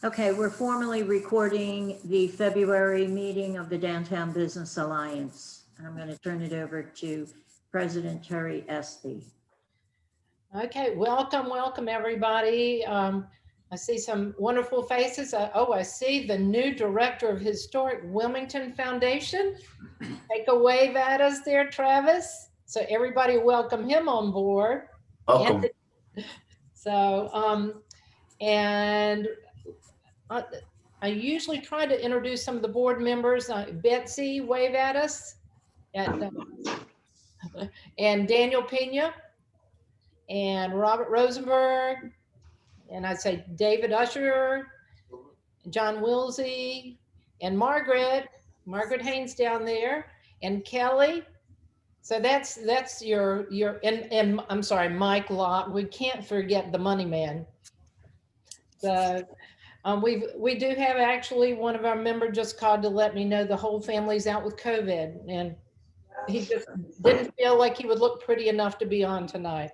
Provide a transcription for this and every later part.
Okay, we're formally recording the February meeting of the Downtown Business Alliance. I'm going to turn it over to President Terry Espy. Okay, welcome everybody. I see some wonderful faces. I see the new director of Historic Wilmington Foundation. Take a wave at us there, Travis. So everybody welcome him on board. Welcome. And I usually try to introduce some of the board members. Betsy, wave at us. And Daniel Pena. And Robert Rosenberg, and I'd say David Usher, John Wilsey, and Margaret Haynes down there, and Kelly. So that's your and I'm sorry, Mike Locke. We can't forget the money man. So we do have actually one of our members just called to let me know the whole family's out with COVID, and he just didn't feel like he would look pretty enough to be on tonight.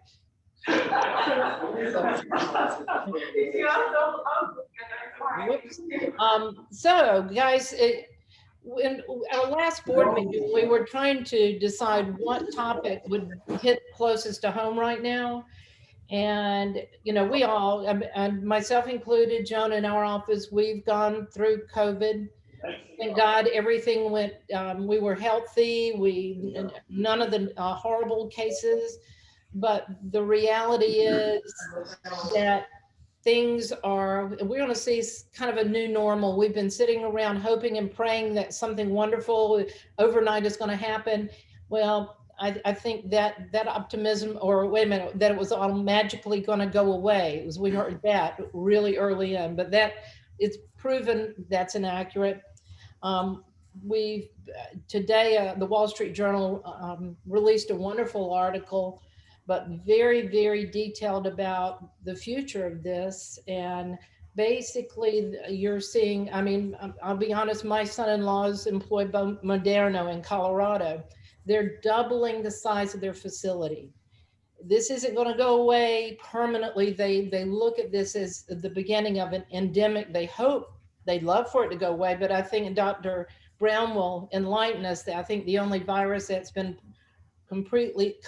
So guys, in our last board meeting, we were trying to decide what topic would hit closest to home right now. And, you know, we all, and myself included, Joan in our office, we've gone through COVID. Thank God everything went, we were healthy. None of the horrible cases. But the reality is that things are, we're going to see kind of a new normal. We've been sitting around hoping and praying that something wonderful overnight is going to happen. Well, I think that optimism, or wait a minute, that it was all magically going to go away. We heard that really early in, but that it's proven that's inaccurate. Today, the Wall Street Journal released a wonderful article, but very, very detailed about the future of this. And basically you're seeing, I mean, I'll be honest, my son-in-law is employed by Moderno in Colorado. They're doubling the size of their facility. This isn't going to go away permanently. They look at this as the beginning of an endemic. They hope, they'd love for it to go away, but I think Dr. Brown will enlighten us that I think the only virus that's been completely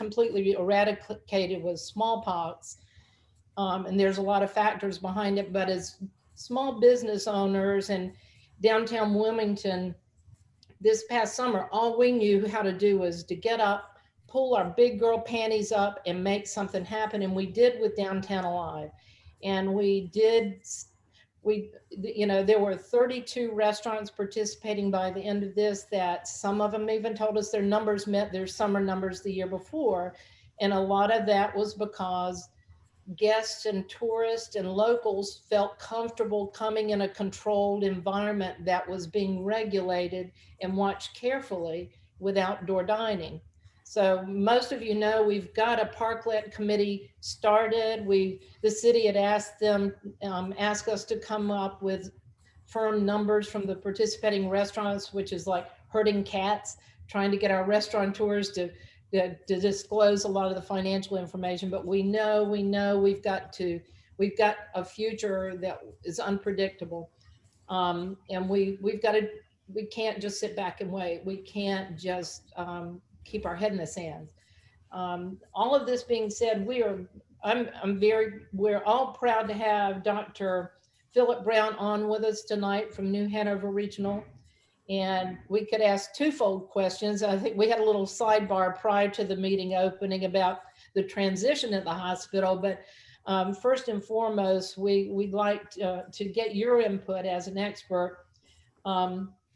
eradicated was smallpox. And there's a lot of factors behind it, but as small business owners in downtown Wilmington this past summer, all we knew how to do was to get up, pull our big girl panties up and make something happen. And we did with Downtown Alive. And you know, there were 32 restaurants participating by the end of this, that some of them even told us their numbers met their summer numbers the year before. And a lot of that was because guests and tourists and locals felt comfortable coming in a controlled environment that was being regulated and watched carefully with outdoor dining. So most of you know, we've got a parklet committee started. The city had asked them, asked us to come up with firm numbers from the participating restaurants, which is like herding cats, trying to get our restaurateurs to disclose a lot of the financial information. But we know we've got a future that is unpredictable. And we can't just sit back and wait. We can't just keep our head in the sand. All of this being said, we're all proud to have Dr. Phillip Brown on with us tonight from New Hanover Regional. And we could ask twofold questions. I think we had a little sidebar prior to the meeting opening about the transition at the hospital, but first and foremost, we'd like to get your input as an expert.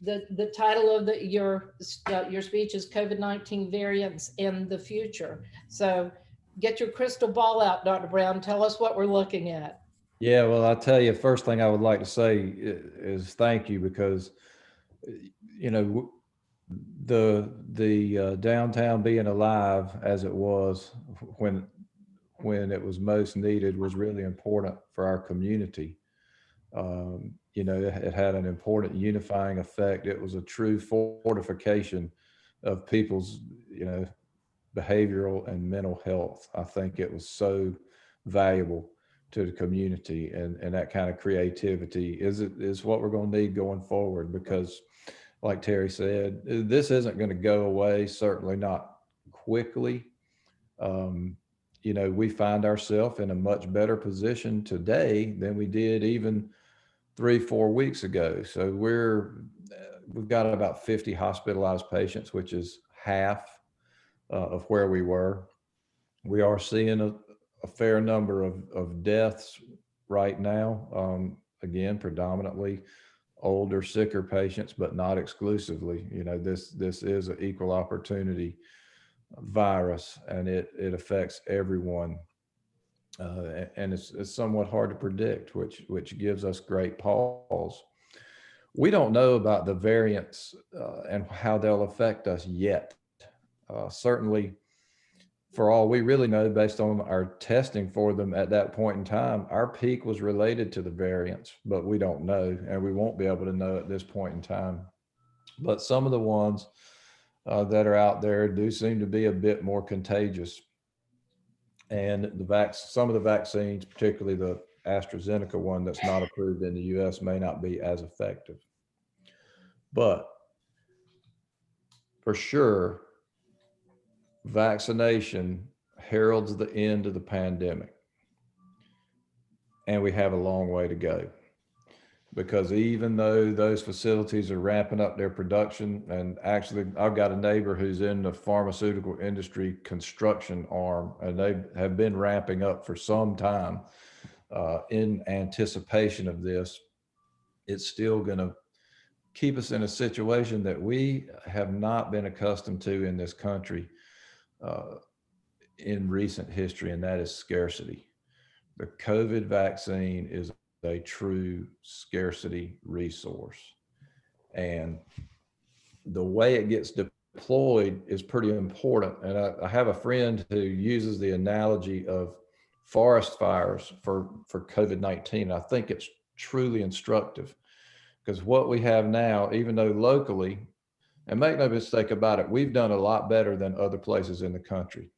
The title of your speech is COVID-19 variants in the future. So get your crystal ball out, Dr. Brown. Tell us what we're looking at. Yeah, well, I'll tell you, first thing I would like to say is thank you, because, you know, the downtown being alive as it was when it was most needed was really important for our community. You know, it had an important unifying effect. It was a true fortification of people's, you know, behavioral and mental health. I think it was so valuable. to the community, and that kind of creativity is what we're going to need going forward, because like Terry said, this isn't going to go away, certainly not quickly. Um, we find ourselves in a much better position today than we did even 3, 4 weeks ago. So we've got about 50 hospitalized patients, which is half of where we were. We are seeing a fair number of deaths right now. Again, predominantly older, sicker patients, but not exclusively. This is an equal opportunity virus, and it affects everyone. And it's somewhat hard to predict, which gives us great pause. We don't know about the variants and how they'll affect us yet. Certainly, for all we really know, based on our testing for them at that point in time, our peak was related to the variants, but we don't know, and we won't be able to know at this point in time. But some of the ones that are out there do seem to be a bit more contagious. And some of the vaccines, particularly the AstraZeneca one that's not approved in the US, may not be as effective. But for sure, vaccination heralds the end of the pandemic. And we have a long way to go. Because even though those facilities are ramping up their production, and actually I've got a neighbor who's in the pharmaceutical industry construction arm, and they have been ramping up for some time in anticipation of this, it's still going to keep us in a situation that we have not been accustomed to in this country in recent history, and that is scarcity. The COVID vaccine is a true scarcity resource. And the way it gets deployed is pretty important. And I have a friend who uses the analogy of forest fires for COVID-19. I think it's truly instructive, because what we have now, even though locally, and make no mistake about it, we've done a lot better than other places in the country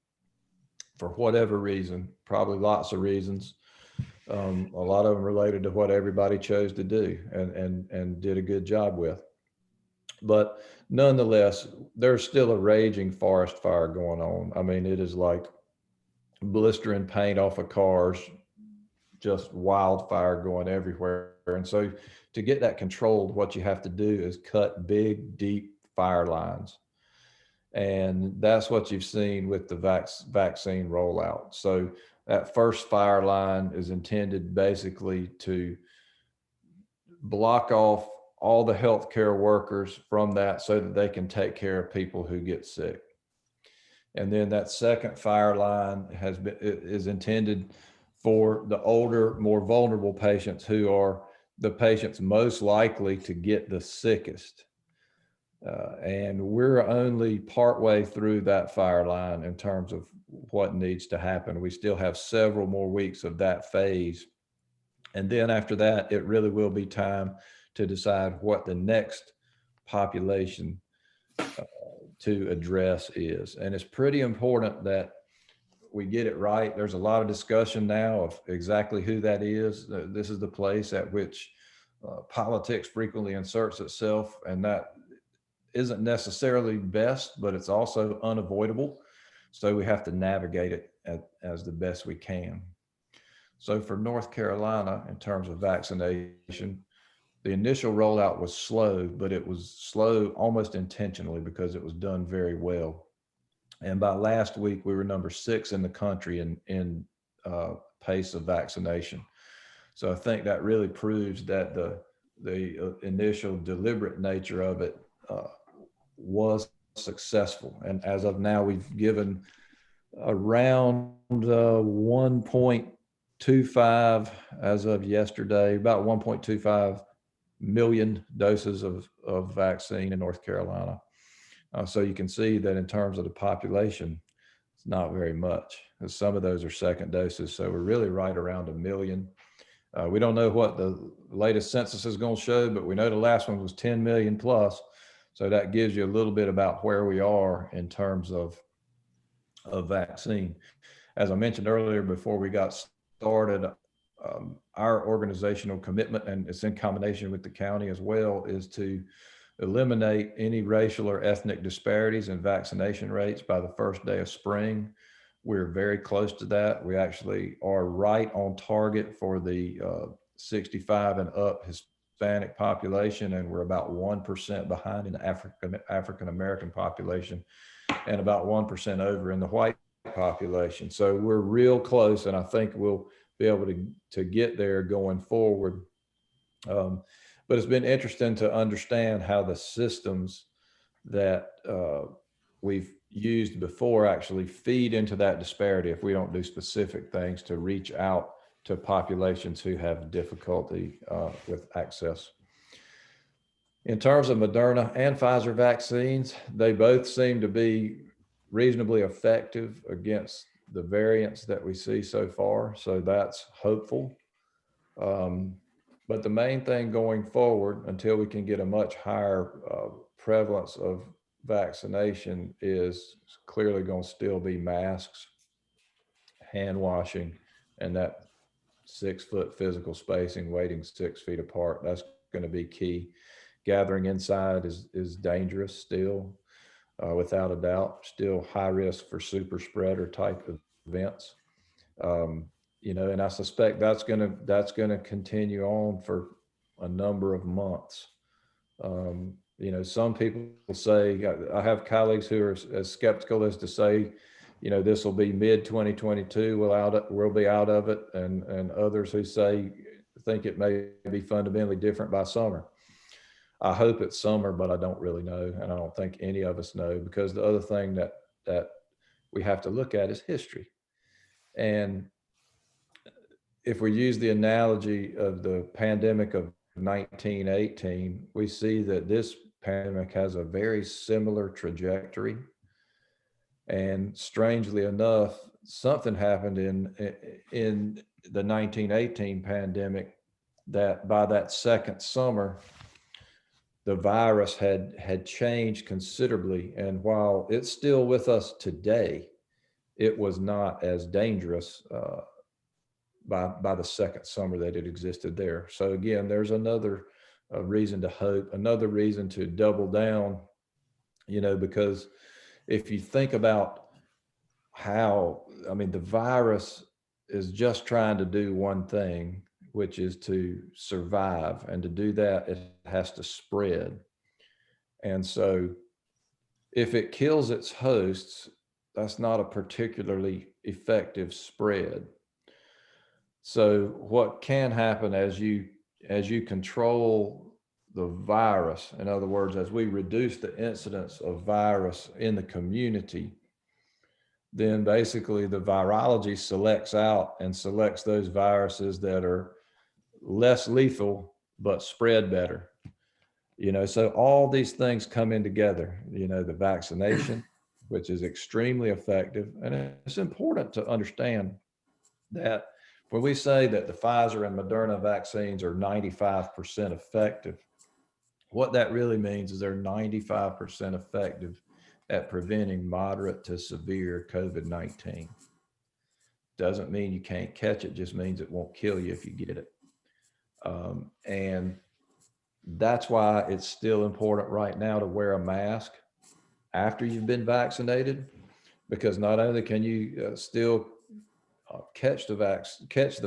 for whatever reason, probably lots of reasons. A lot of them related to what everybody chose to do and did a good job with. But nonetheless, there's still a raging forest fire going on. I mean, it is like blistering paint off of cars, just wildfire going everywhere. And so to get that controlled, what you have to do is cut big, deep fire lines. And that's what you've seen with the vaccine rollout. So that first fire line is intended basically to block off all the healthcare workers from that so that they can take care of people who get sick. And then that second fire line is intended for the older, more vulnerable patients, who are the patients most likely to get the sickest. And we're only partway through that fire line in terms of what needs to happen. We still have several more weeks of that phase. And then after that, it really will be time to decide what the next population to address is. And it's pretty important that we get it right. There's a lot of discussion now of exactly who that is. This is the place at which politics frequently inserts itself, and that isn't necessarily best, but it's also unavoidable. So we have to navigate it as the best we can. So for North Carolina, in terms of vaccination, the initial rollout was slow, but it was slow almost intentionally because it was done very well. And by last week, we were number 6 in the country in pace of vaccination. So I think that really proves that the initial deliberate nature of it was successful. And as of now, we've given around 1.25, as of yesterday, about 1.25 million doses of vaccine in North Carolina. So you can see that in terms of the population, it's not very much. Some of those are second doses. So we're really right around 1 million. We don't know what the latest census is going to show, but we know the last one was 10 million plus. So that gives you a little bit about where we are in terms of vaccine. As I mentioned earlier, before we got started, our organizational commitment, and it's in combination with the county as well, is to eliminate any racial or ethnic disparities in vaccination rates by the first day of spring. We're very close to that. We actually are right on target for the 65 and up Hispanic population, and we're about 1% behind in the African American population, and about 1% over in the white population. So we're real close, and I think we'll be able to get there going forward. But it's been interesting to understand how the systems that we've used before actually feed into that disparity if we don't do specific things to reach out to populations who have difficulty with access. In terms of Moderna and Pfizer vaccines, they both seem to be reasonably effective against the variants that we see so far. So that's hopeful. But the main thing going forward, until we can get a much higher prevalence of vaccination, is clearly going to still be masks, hand washing, and that 6 foot physical spacing, waiting 6 feet apart. That's going to be key. Gathering inside is dangerous still, without a doubt. Still high risk for super spreader type of events. You know, and I suspect that's gonna continue on for a number of months. You know, some people say, I have colleagues who are as skeptical as to say, you know, this will be mid 2022, we'll be out of it, and others who say think it may be fundamentally different by summer. I hope it's summer, but I don't really know, and I don't think any of us know, because the other thing that we have to look at is history. And if we use the analogy of the pandemic of 1918, we see that this pandemic has a very similar trajectory. And strangely enough, something happened in the 1918 pandemic that by that second summer, the virus had changed considerably. And while it's still with us today, it was not as dangerous by the second summer that it existed there. So again, there's another reason to hope, another reason to double down, you know, because if you think about how, I mean, the virus is just trying to do one thing, which is to survive. And to do that, it has to spread. And so if it kills its hosts, that's not a particularly effective spread. So what can happen as you control the virus, in other words, as we reduce the incidence of virus in the community, then basically the virology selects out and selects those viruses that are less lethal but spread better. You know, so all these things come in together, you know, the vaccination, which is extremely effective. And it's important to understand that when we say that the Pfizer and Moderna vaccines are 95% effective, what that really means is they're 95% effective at preventing moderate to severe COVID-19. Doesn't mean you can't catch it, just means it won't kill you if you get it. And that's why it's still important right now to wear a mask after you've been vaccinated, because not only can you still catch the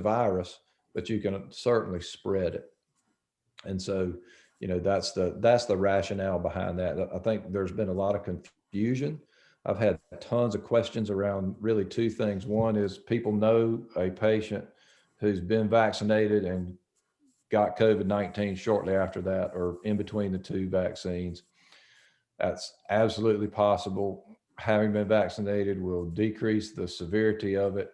virus, but you can certainly spread it. And so, you know, that's the rationale behind that. I think there's been a lot of confusion. I've had tons of questions around really two things. One is people know a patient who's been vaccinated and got COVID-19 shortly after that, or in between the two vaccines. That's absolutely possible. Having been vaccinated will decrease the severity of it,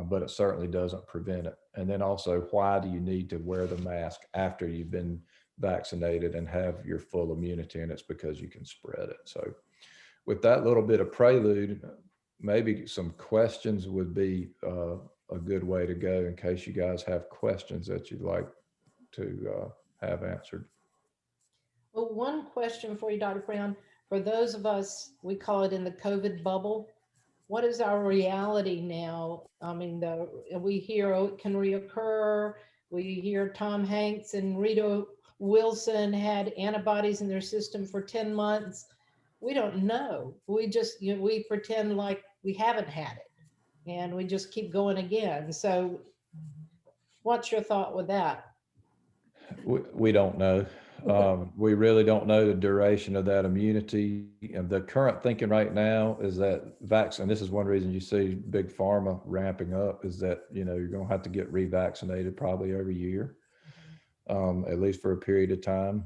but it certainly doesn't prevent it. And then also, why do you need to wear the mask after you've been vaccinated and have your full immunity? And it's because you can spread it. So with that little bit of prelude, maybe some questions would be a good way to go in case you guys have questions that you'd like to have answered. Well, one question for you, Dr. Brown. For those of us, we call it in the COVID bubble, what is our reality now? I mean, we hear, oh, it can reoccur. We hear Tom Hanks and Rita Wilson had antibodies in their system for 10 months. We don't know. We just, we pretend like we haven't had it and we just keep going again. So what's your thought with that? We don't know. We really don't know the duration of that immunity. And the current thinking right now is that vaccine, this is one reason you see big pharma ramping up, is that, you're going to have to get revaccinated probably every year, at least for a period of time.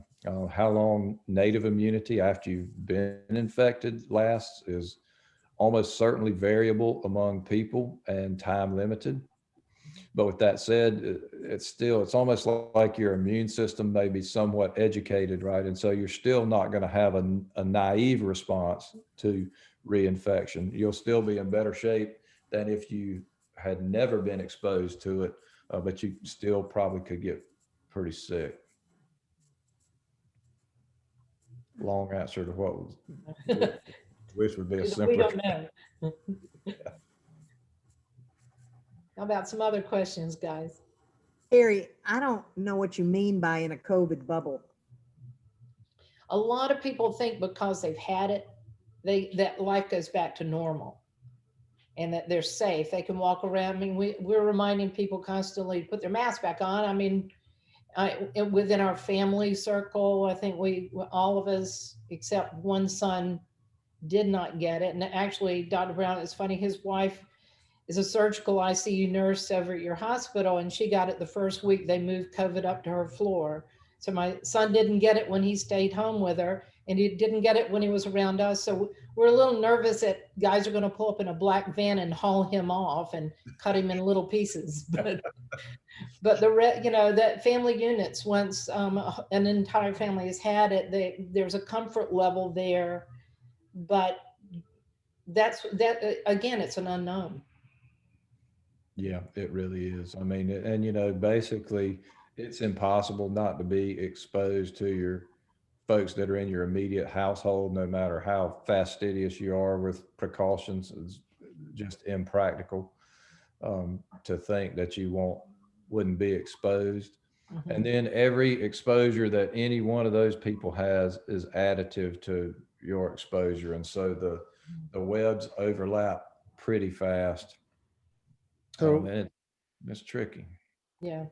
How long native immunity after you've been infected lasts is almost certainly variable among people and time limited. But with that said, it's almost like your immune system may be somewhat educated, right? And so you're still not going to have a naive response to reinfection. You'll still be in better shape than if you had never been exposed to it, but you still probably could get pretty sick. Long answer to what was, wish would be a We simpler. don't know. How about some other questions, guys? Harry, I don't know what you mean by in a COVID bubble. A lot of people think because they've had it, that life goes back to normal and that they're safe. They can walk around. I mean, we're reminding people constantly to put their mask back on. I mean, within our family circle, I think all of us, except one son, did not get it. And actually, Dr. Brown, it's funny, his wife is a surgical ICU nurse over at your hospital, and she got it the first week they moved COVID up to her floor. So my son didn't get it when he stayed home with her, and he didn't get it when he was around us. So we're a little nervous that guys are going to pull up in a black van and haul him off and cut him in little pieces. But that family units, once an entire family has had it, there's a comfort level there. But again, it's an unknown. Yeah, it really is. I mean, and basically it's impossible not to be exposed to your folks that are in your immediate household, no matter how fastidious you are with precautions. It's just impractical to think that you wouldn't be exposed. Mhm. And then every exposure that any one of those people has is additive to your exposure. And so the webs overlap pretty fast. So, And it's tricky. Yeah.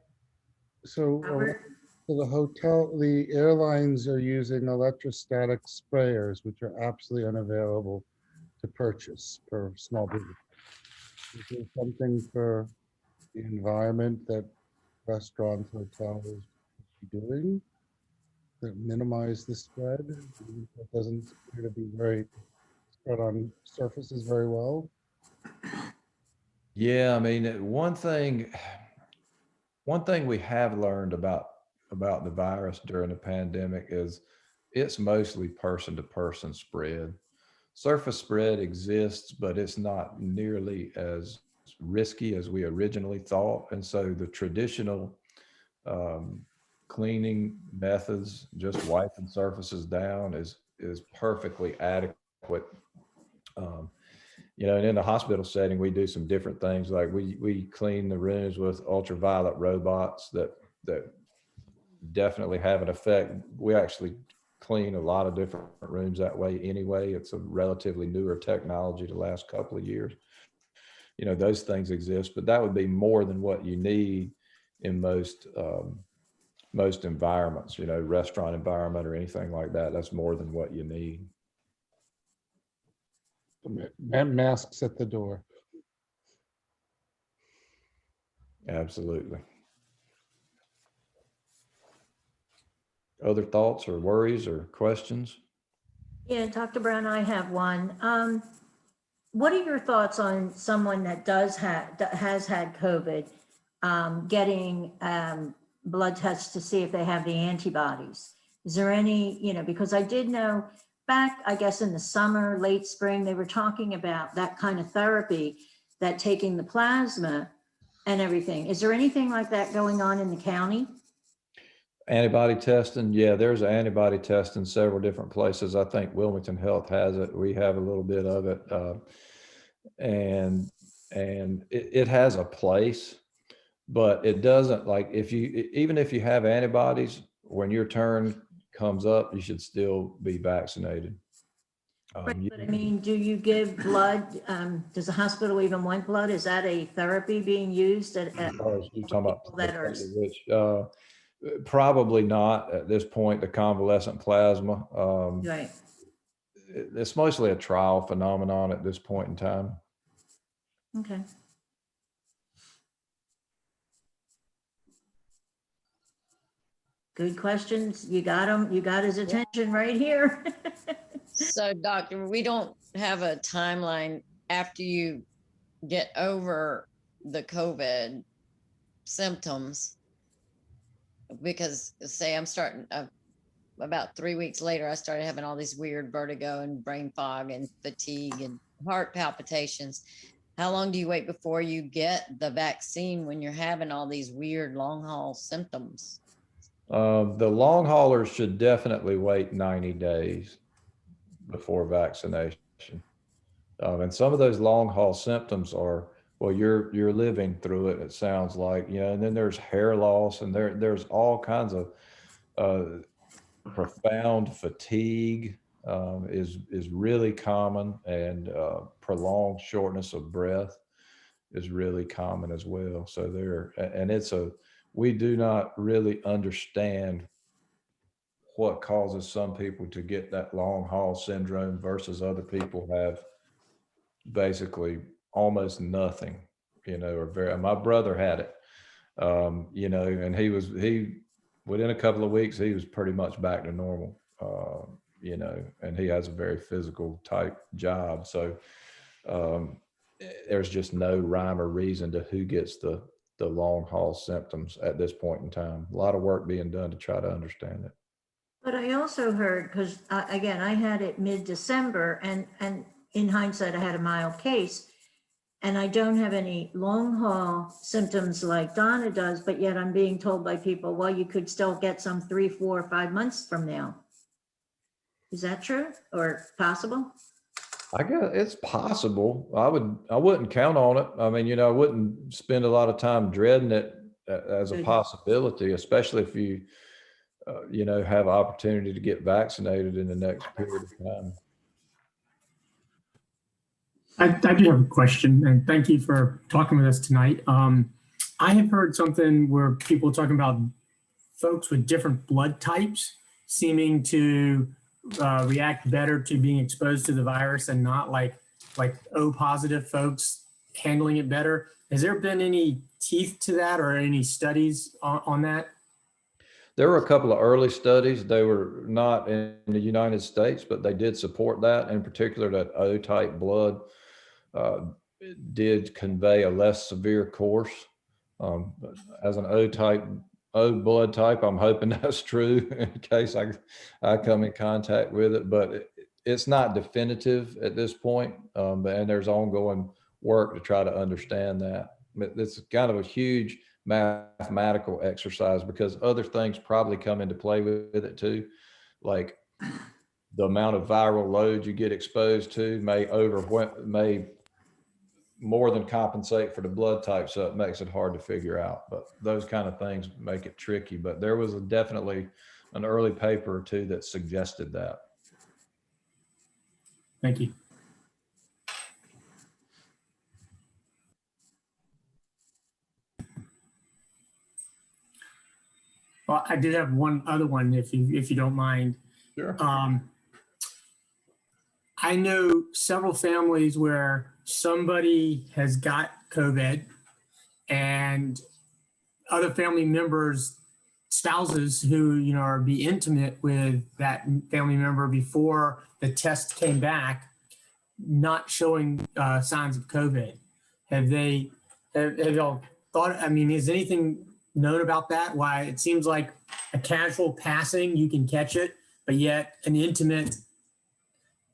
so Robert? the airlines are using electrostatic sprayers, which are absolutely unavailable to purchase for small business. Is there something for the environment that restaurants, hotels should be doing that minimize the spread? That doesn't appear to be very spread on surfaces very well. Yeah, I mean, one thing we have learned about the virus during the pandemic is it's mostly person to person spread. Surface spread exists, but it's not nearly as risky as we originally thought. And so the traditional um, cleaning methods, just wiping surfaces down, is perfectly adequate. Um, and in the hospital setting, we do some different things. Like we clean the rooms with ultraviolet robots that definitely have an effect. We actually clean a lot of different rooms that way anyway. It's a relatively newer technology the last couple of years. Those things exist, but that would be more than what you need in most environments, restaurant environment or anything like that. That's more than what you need. Masks at the door. Absolutely. Other thoughts or worries or questions? Yeah, Dr. Brown, I have one. What are your thoughts on someone that has had COVID, getting blood tests to see if they have the antibodies? Is there any, because I did know back, I guess in the summer, late spring, they were talking about that kind of therapy, that taking the plasma and everything. Is there anything like that going on in the county? Antibody testing, yeah, there's antibody testing several different places. I think Wilmington Health has it. We have a little bit of it. and it has a place, but it doesn't, like, if you, even if you have antibodies, when your turn comes up, you should still be vaccinated. Right, You- but I mean, do you give blood? Does the hospital even want blood? Is that a therapy being used at you're talking about people that are? which, probably not at this point, the convalescent plasma. Right. It's mostly a trial phenomenon at this point in time. Okay. Good questions. You got him. You got his attention right here. So, doctor, we don't have a timeline after you get over the COVID symptoms, because say I'm starting about 3 weeks later, I started having all these weird vertigo and brain fog and fatigue and heart palpitations. How long do you wait before you get the vaccine when you're having all these weird long haul symptoms? The long haulers should definitely wait 90 days before vaccination. And some of those long haul symptoms are, well, you're living through it, it sounds like, and then there's hair loss, and there's all kinds of profound fatigue is really common, and prolonged shortness of breath is really common as well. So we do not really understand what causes some people to get that long haul syndrome versus other people have basically almost nothing, or my brother had it, and he within a couple of weeks, he was pretty much back to normal, and he has a very physical type job. So there's just no rhyme or reason to who gets the long haul symptoms at this point in time. A lot of work being done to try to understand it. But I also heard, because again, I had it mid-December, and in hindsight, I had a mild case, and I don't have any long haul symptoms like Donna does, but yet I'm being told by people, well, you could still get some 3, 4, 5 months from now. Is that true or possible? I guess it's possible. I wouldn't count on it. I mean, I wouldn't spend a lot of time dreading it as a Good. possibility, especially if you, have opportunity to get vaccinated in the next period of time. I do have a question, and thank you for talking with us tonight. I have heard something where people are talking about folks with different blood types seeming to react better to being exposed to the virus, and not like O positive folks handling it better. Has there been any teeth to that, or any studies on that? There were a couple of early studies. They were not in the United States, but they did support that. In particular, that O type blood did convey a less severe course. As an O blood type, I'm hoping that's true in case I come in contact with it, but it's not definitive at this point. And there's ongoing work to try to understand that. It's kind of a huge mathematical exercise, because other things probably come into play with it too, like the amount of viral load you get exposed to may more than compensate for the blood type, so it makes it hard to figure out. But those kind of things make it tricky. But there was definitely an early paper or two that suggested that. Thank you. Well, I did have one other one, if you don't mind. Sure. I know several families where somebody has got COVID, and other family members, spouses who are be intimate with that family member before the test came back, not showing signs of COVID. Have y'all thought? I mean, is anything known about that? Why it seems like a casual passing, you can catch it, but yet an intimate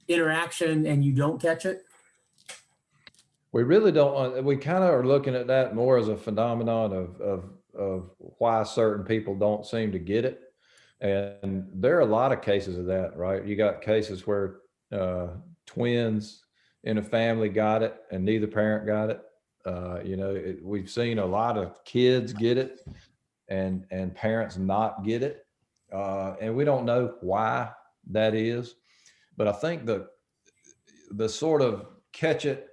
interaction and you don't catch it? We really don't. We kind of are looking at that more as a phenomenon of why certain people don't seem to get it. And there are a lot of cases of that, right? You got cases where twins in a family got it and neither parent got it. We've seen a lot of kids get it and parents not get it. And we don't know why that is, but I think the sort of catch it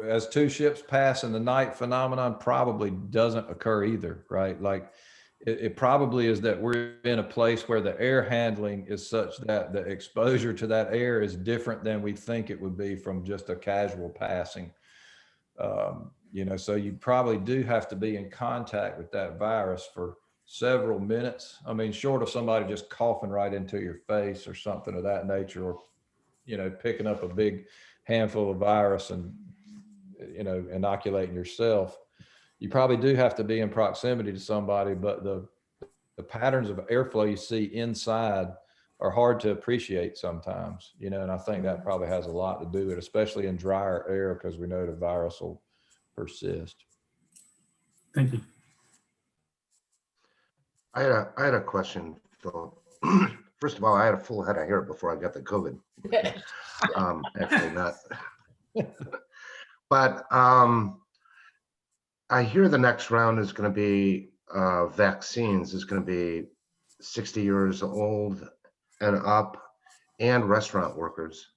as two ships pass in the night phenomenon probably doesn't occur either, right? Like it probably is that we're in a place where the air handling is such that the exposure to that air is different than we think it would be from just a casual passing. So you probably do have to be in contact with that virus for several minutes. I mean, short of somebody just coughing right into your face or something of that nature, or, picking up a big handful of virus and, inoculating yourself. You probably do have to be in proximity to somebody, but the patterns of airflow you see inside are hard to appreciate sometimes, and I think that probably has a lot to do with it, especially in drier air, because we know the virus will persist. Thank you. I had a question, Philip. First of all, I had a full head of hair before I got the COVID. Actually not. But I hear the next round is going to be vaccines is going to be 60 years old and up, and restaurant workers,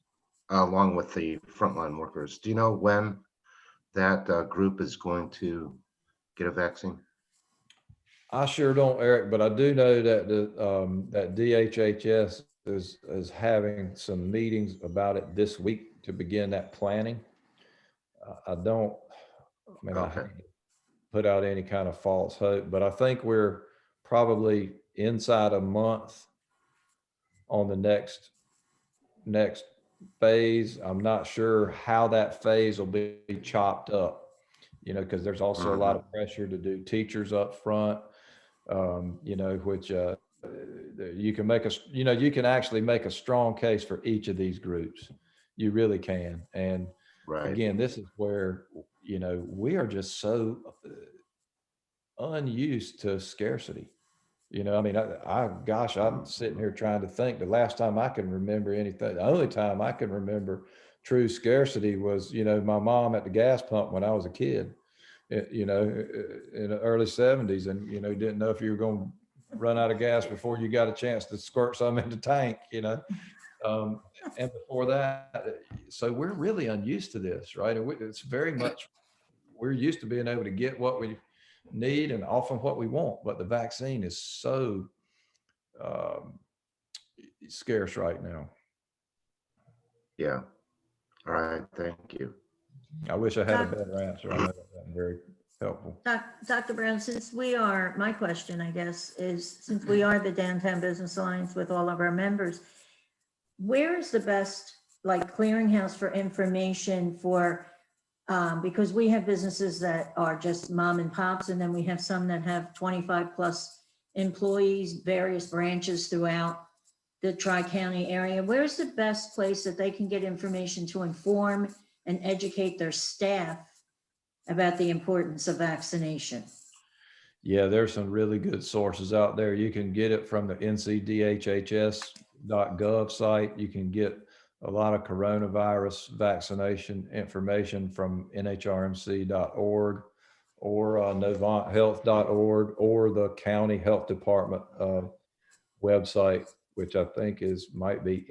along with the frontline workers. Do you know when that group is going to get a vaccine? I sure don't, Eric, but I do know that that DHHS is having some meetings about it this week to begin that planning. I hate to put out any kind of false hope, but I think we're probably inside a month on the next phase. I'm not sure how that phase will be chopped up, because there's also a lot of pressure to do teachers up front, which you can you can actually make a strong case for each of these groups. You really can. And Right. again, this is where, we are just so unused to scarcity. I'm sitting here trying to think. The last time I can remember anything, the only time I can remember true scarcity was, my mom at the gas pump when I was a kid, in the early 70s, and, didn't know if you were going to run out of gas before you got a chance to squirt some in the tank, and before that. So we're really unused to this, right? And it's very much, we're used to being able to get what we need and often what we want, but the vaccine is so scarce right now. Yeah. All right. Thank you. I wish I had a better answer. I know that's very helpful. Dr. Brown, my question, I guess, is since we are the Downtown Business Alliance with all of our members, where is the best clearinghouse for information for, because we have businesses that are just mom and pops, and then we have some that have 25 plus employees, various branches throughout the Tri-County area. Where's the best place that they can get information to inform and educate their staff about the importance of vaccination? Yeah, there's some really good sources out there. You can get it from the ncdhhs.gov site. You can get a lot of coronavirus vaccination information from nhrmc.org or novanthealth.org or the county health department website, which I think might be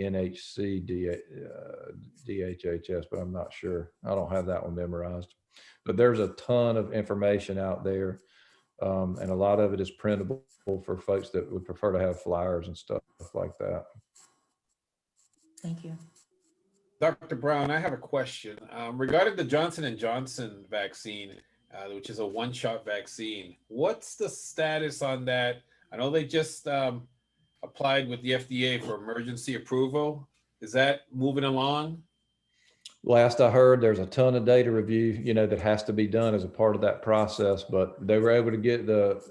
DHHS, but I'm not sure. I don't have that one memorized. But there's a ton of information out there, and a lot of it is printable for folks that would prefer to have flyers and stuff like that. Thank you. Dr. Brown, I have a question regarding the Johnson & Johnson vaccine, which is a one-shot vaccine. What's the status on that? I know they just applied with the FDA for emergency approval. Is that moving along? Last I heard, there's a ton of data review, that has to be done as a part of that process, but they were able to get the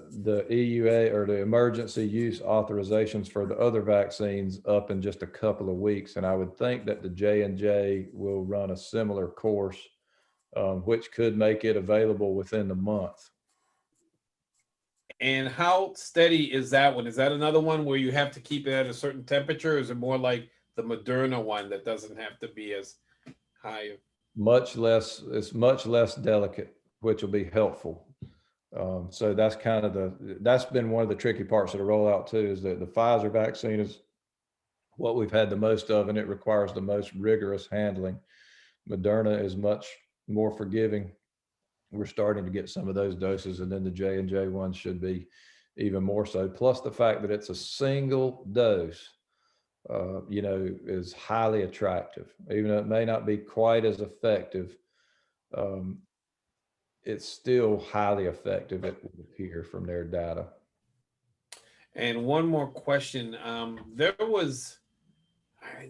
EUA or the emergency use authorizations for the other vaccines up in just a couple of weeks. And I would think that the J&J will run a similar course, which could make it available within the month. And how steady is that one? Is that another one where you have to keep it at a certain temperature? Or is it more like the Moderna one that doesn't have to be as higher. It's much less delicate, which will be helpful. So that's kind of that's been one of the tricky parts of the rollout too, is that the Pfizer vaccine is what we've had the most of, and it requires the most rigorous handling. Moderna is much more forgiving. We're starting to get some of those doses, and then the J&J ones should be even more so. Plus the fact that it's a single dose, is highly attractive. Even though it may not be quite as effective, it's still highly effective, it would appear from their data. And one more question. I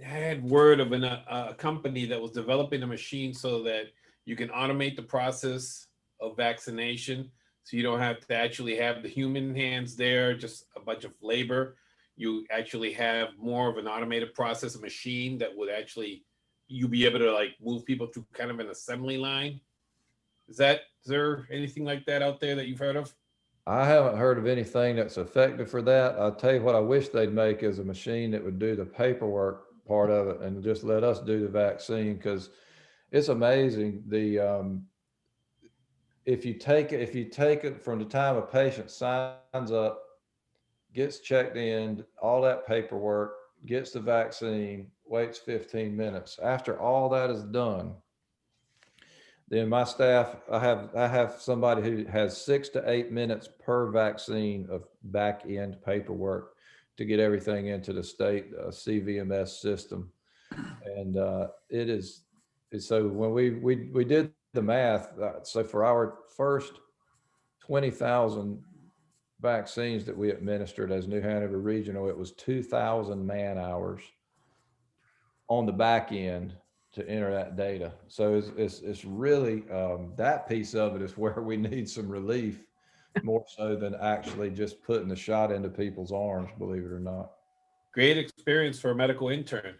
had word of a company that was developing a machine so that you can automate the process of vaccination. So you don't have to actually have the human hands there, just a bunch of labor. You actually have more of an automated process, a machine that would actually, you'll be able to like move people through kind of an assembly line. Is there anything like that out there that you've heard of? I haven't heard of anything that's effective for that. I'll tell you what I wish they'd make is a machine that would do the paperwork part of it and just let us do the vaccine, because it's amazing if you take it from the time a patient signs up, gets checked in, all that paperwork, gets the vaccine, waits 15 minutes. After all that is done, then my staff, I have somebody who has 6 to 8 minutes per vaccine of back end paperwork to get everything into the state CVMS system. And it is, so when we did the math, so for our first 20,000 vaccines that we administered as New Hanover Regional, it was 2,000 man hours on the back end to enter that data. So it's really, that piece of it is where we need some relief, more so than actually just putting the shot into people's arms, believe it or not. Great experience for a medical intern.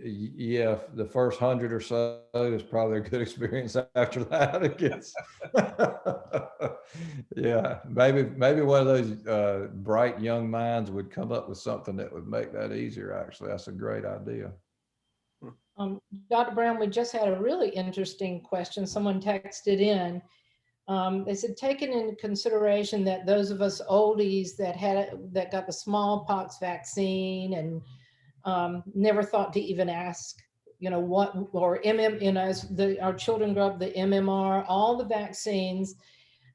Yeah, the first 100 or so is probably a good experience. After that, it gets, yeah, maybe one of those bright young minds would come up with something that would make that easier. Actually, that's a great idea. Dr. Brown, we just had a really interesting question. Someone texted in. They said, taking into consideration that those of us oldies that got the smallpox vaccine and never thought to even ask, what, or as our children grow up, the MMR, all the vaccines,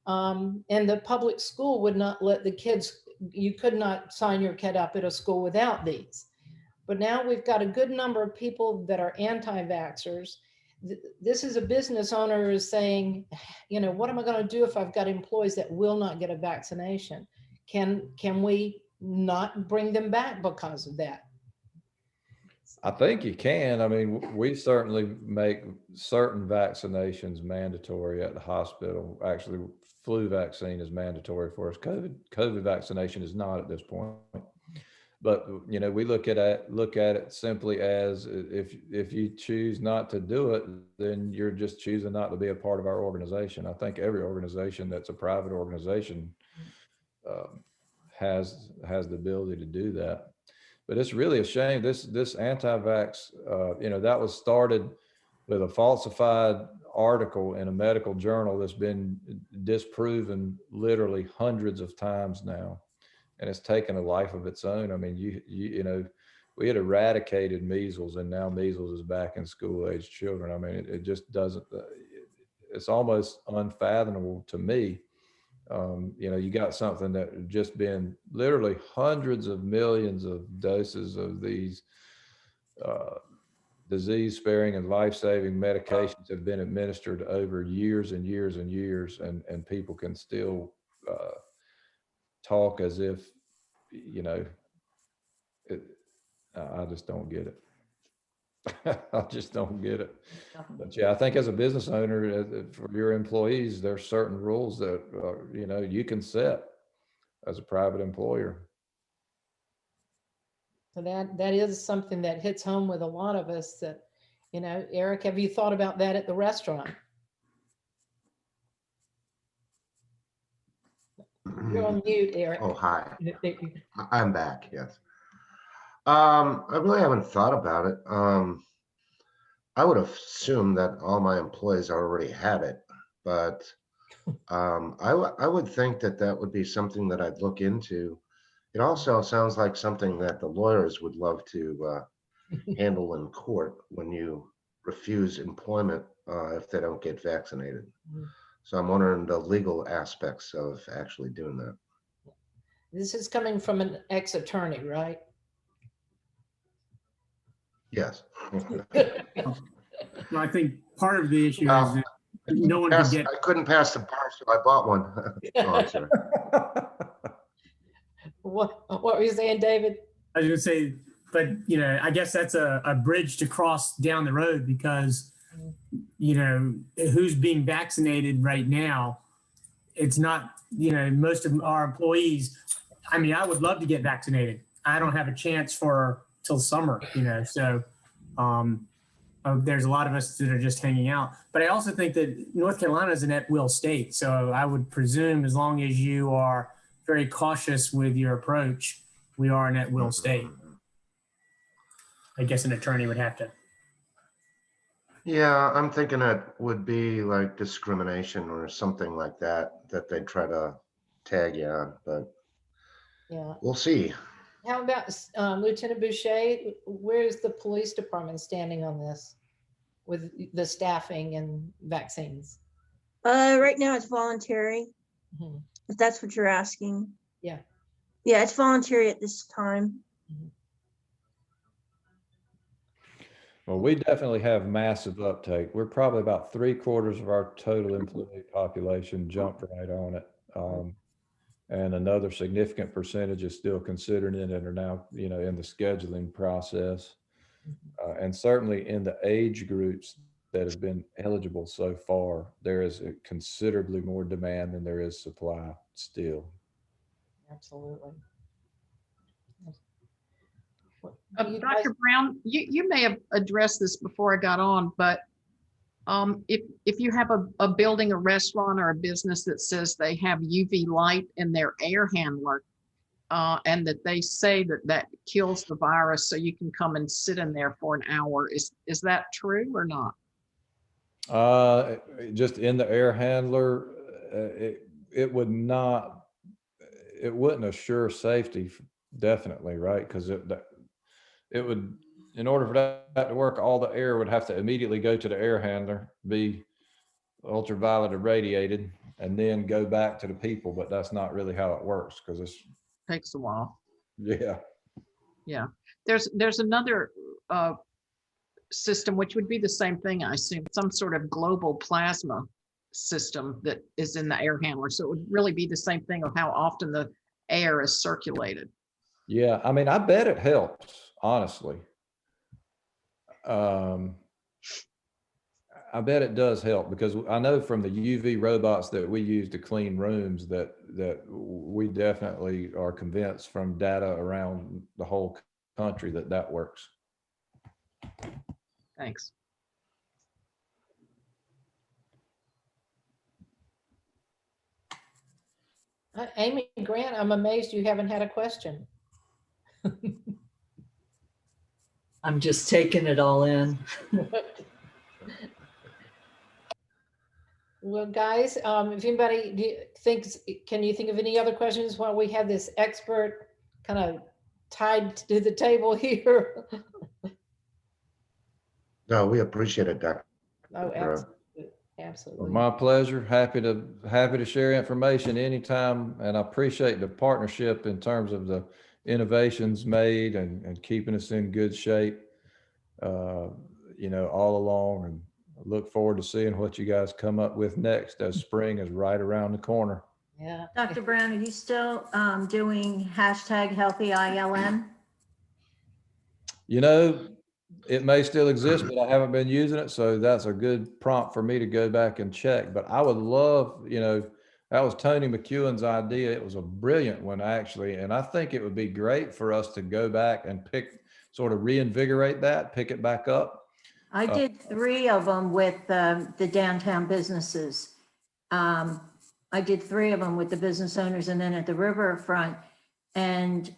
and the public school would not let the kids, you could not sign your kid up at a school without these. But now we've got a good number of people that are anti-vaxxers. This is a business owner is saying, what am I going to do if I've got employees that will not get a vaccination? Can we not bring them back because of that? I think you can. I mean, we certainly make certain vaccinations mandatory at the hospital. Actually, flu vaccine is mandatory for us. COVID vaccination is not at this point. But we look at it simply as if you choose not to do it, then you're just choosing not to be a part of our organization. I think every organization that's a private organization has the ability to do that. But it's really a shame. This anti-vax, that was started with a falsified article in a medical journal that's been disproven literally hundreds of times now. And it's taken a life of its own. I mean, we had eradicated measles, and now measles is back in school-age children. I mean, it just doesn't, it's almost unfathomable to me. You got something that just been literally hundreds of millions of doses of these disease-sparing and life-saving medications have been administered over years and years and years, and people can still talk as if, I just don't get it. I just don't get it. But yeah, I think as a business owner, for your employees, there's certain rules that, you can set as a private employer. So that is something that hits home with a lot of us that, Eric, have you thought about that at the restaurant? You're on mute, Eric. Oh, hi. I'm back, yes. I really haven't thought about it. I would assume that all my employees already had it, but I would think that that would be something that I'd look into. It also sounds like something that the lawyers would love to handle in court when you refuse employment if they don't get vaccinated. So I'm wondering the legal aspects of actually doing that. This is coming from an ex-attorney, right? Yes. Well, I think part of the issue is Well, that no one can get, I couldn't pass the bar, so I bought one. Oh, I'm sorry. What were you saying, David? I was gonna say, but you know, I guess that's a bridge to cross down the road because, you know, who's being vaccinated right now? It's not, you know, most of our employees. I mean, I would love to get vaccinated. I don't have a chance for till summer, you know, so there's a lot of us that are just hanging out. But I also think that North Carolina is an at-will state. So I would presume as long as you are very cautious with your approach, we are an at-will state. I guess an attorney would have to. Yeah, I'm thinking it would be like discrimination or something like that, that they'd try to tag you on, but Yeah. we'll see. How about Lieutenant Boucher? Where's the police department standing on this with the staffing and vaccines? Right now it's voluntary, Mhm. if that's what you're asking. Yeah. Yeah, it's voluntary at this time. Well, we definitely have massive uptake. We're probably about 3/4 of our total employee population jumped right on it. And another significant percentage is still considering it and are now, you know, in the scheduling process. And certainly in the age groups that have been eligible so far, there is a considerably more demand than there is supply still. Absolutely. Dr. Brown, you may have addressed this before I got on, but if you have a building, a restaurant, or a business that says they have UV light in their air handler, and that they say that kills the virus, so you can come and sit in there for an hour, is that true or not? Just in the air handler, it would not, it wouldn't assure safety, definitely, right? Because it would, in order for that to work, all the air would have to immediately go to the air handler, be ultraviolet irradiated, and then go back to the people. But that's not really how it works because it's Takes a while. Yeah. Yeah. There's another system which would be the same thing, I assume, some sort of global plasma system that is in the air handler. So it would really be the same thing of how often the air is circulated. Yeah, I mean, I bet it helps, honestly. I bet it does help because I know from the UV robots that we use to clean rooms that we definitely are convinced from data around the whole country that works. Thanks. Amy Grant, I'm amazed you haven't had a question. I'm just taking it all in. Well, guys, if anybody thinks, can you think of any other questions while we have this expert kind of tied to the table here? No, we appreciate it, Dr. Oh, absolutely. Absolutely. My pleasure. Happy to share information anytime. And I appreciate the partnership in terms of the innovations made and keeping us in good shape, you know, all along. And look forward to seeing what you guys come up with next as spring is right around the corner. Yeah. Dr. Brown, are you still doing #HealthyILM? You know, it may still exist, but I haven't been using it. So that's a good prompt for me to go back and check. But I would love, you know, that was Tony McEwen's idea. It was a brilliant one, actually. And I think it would be great for us to go back and sort of reinvigorate that, pick it back up. I did 3 of them with the downtown businesses. I did 3 of them with the business owners and then at the riverfront. And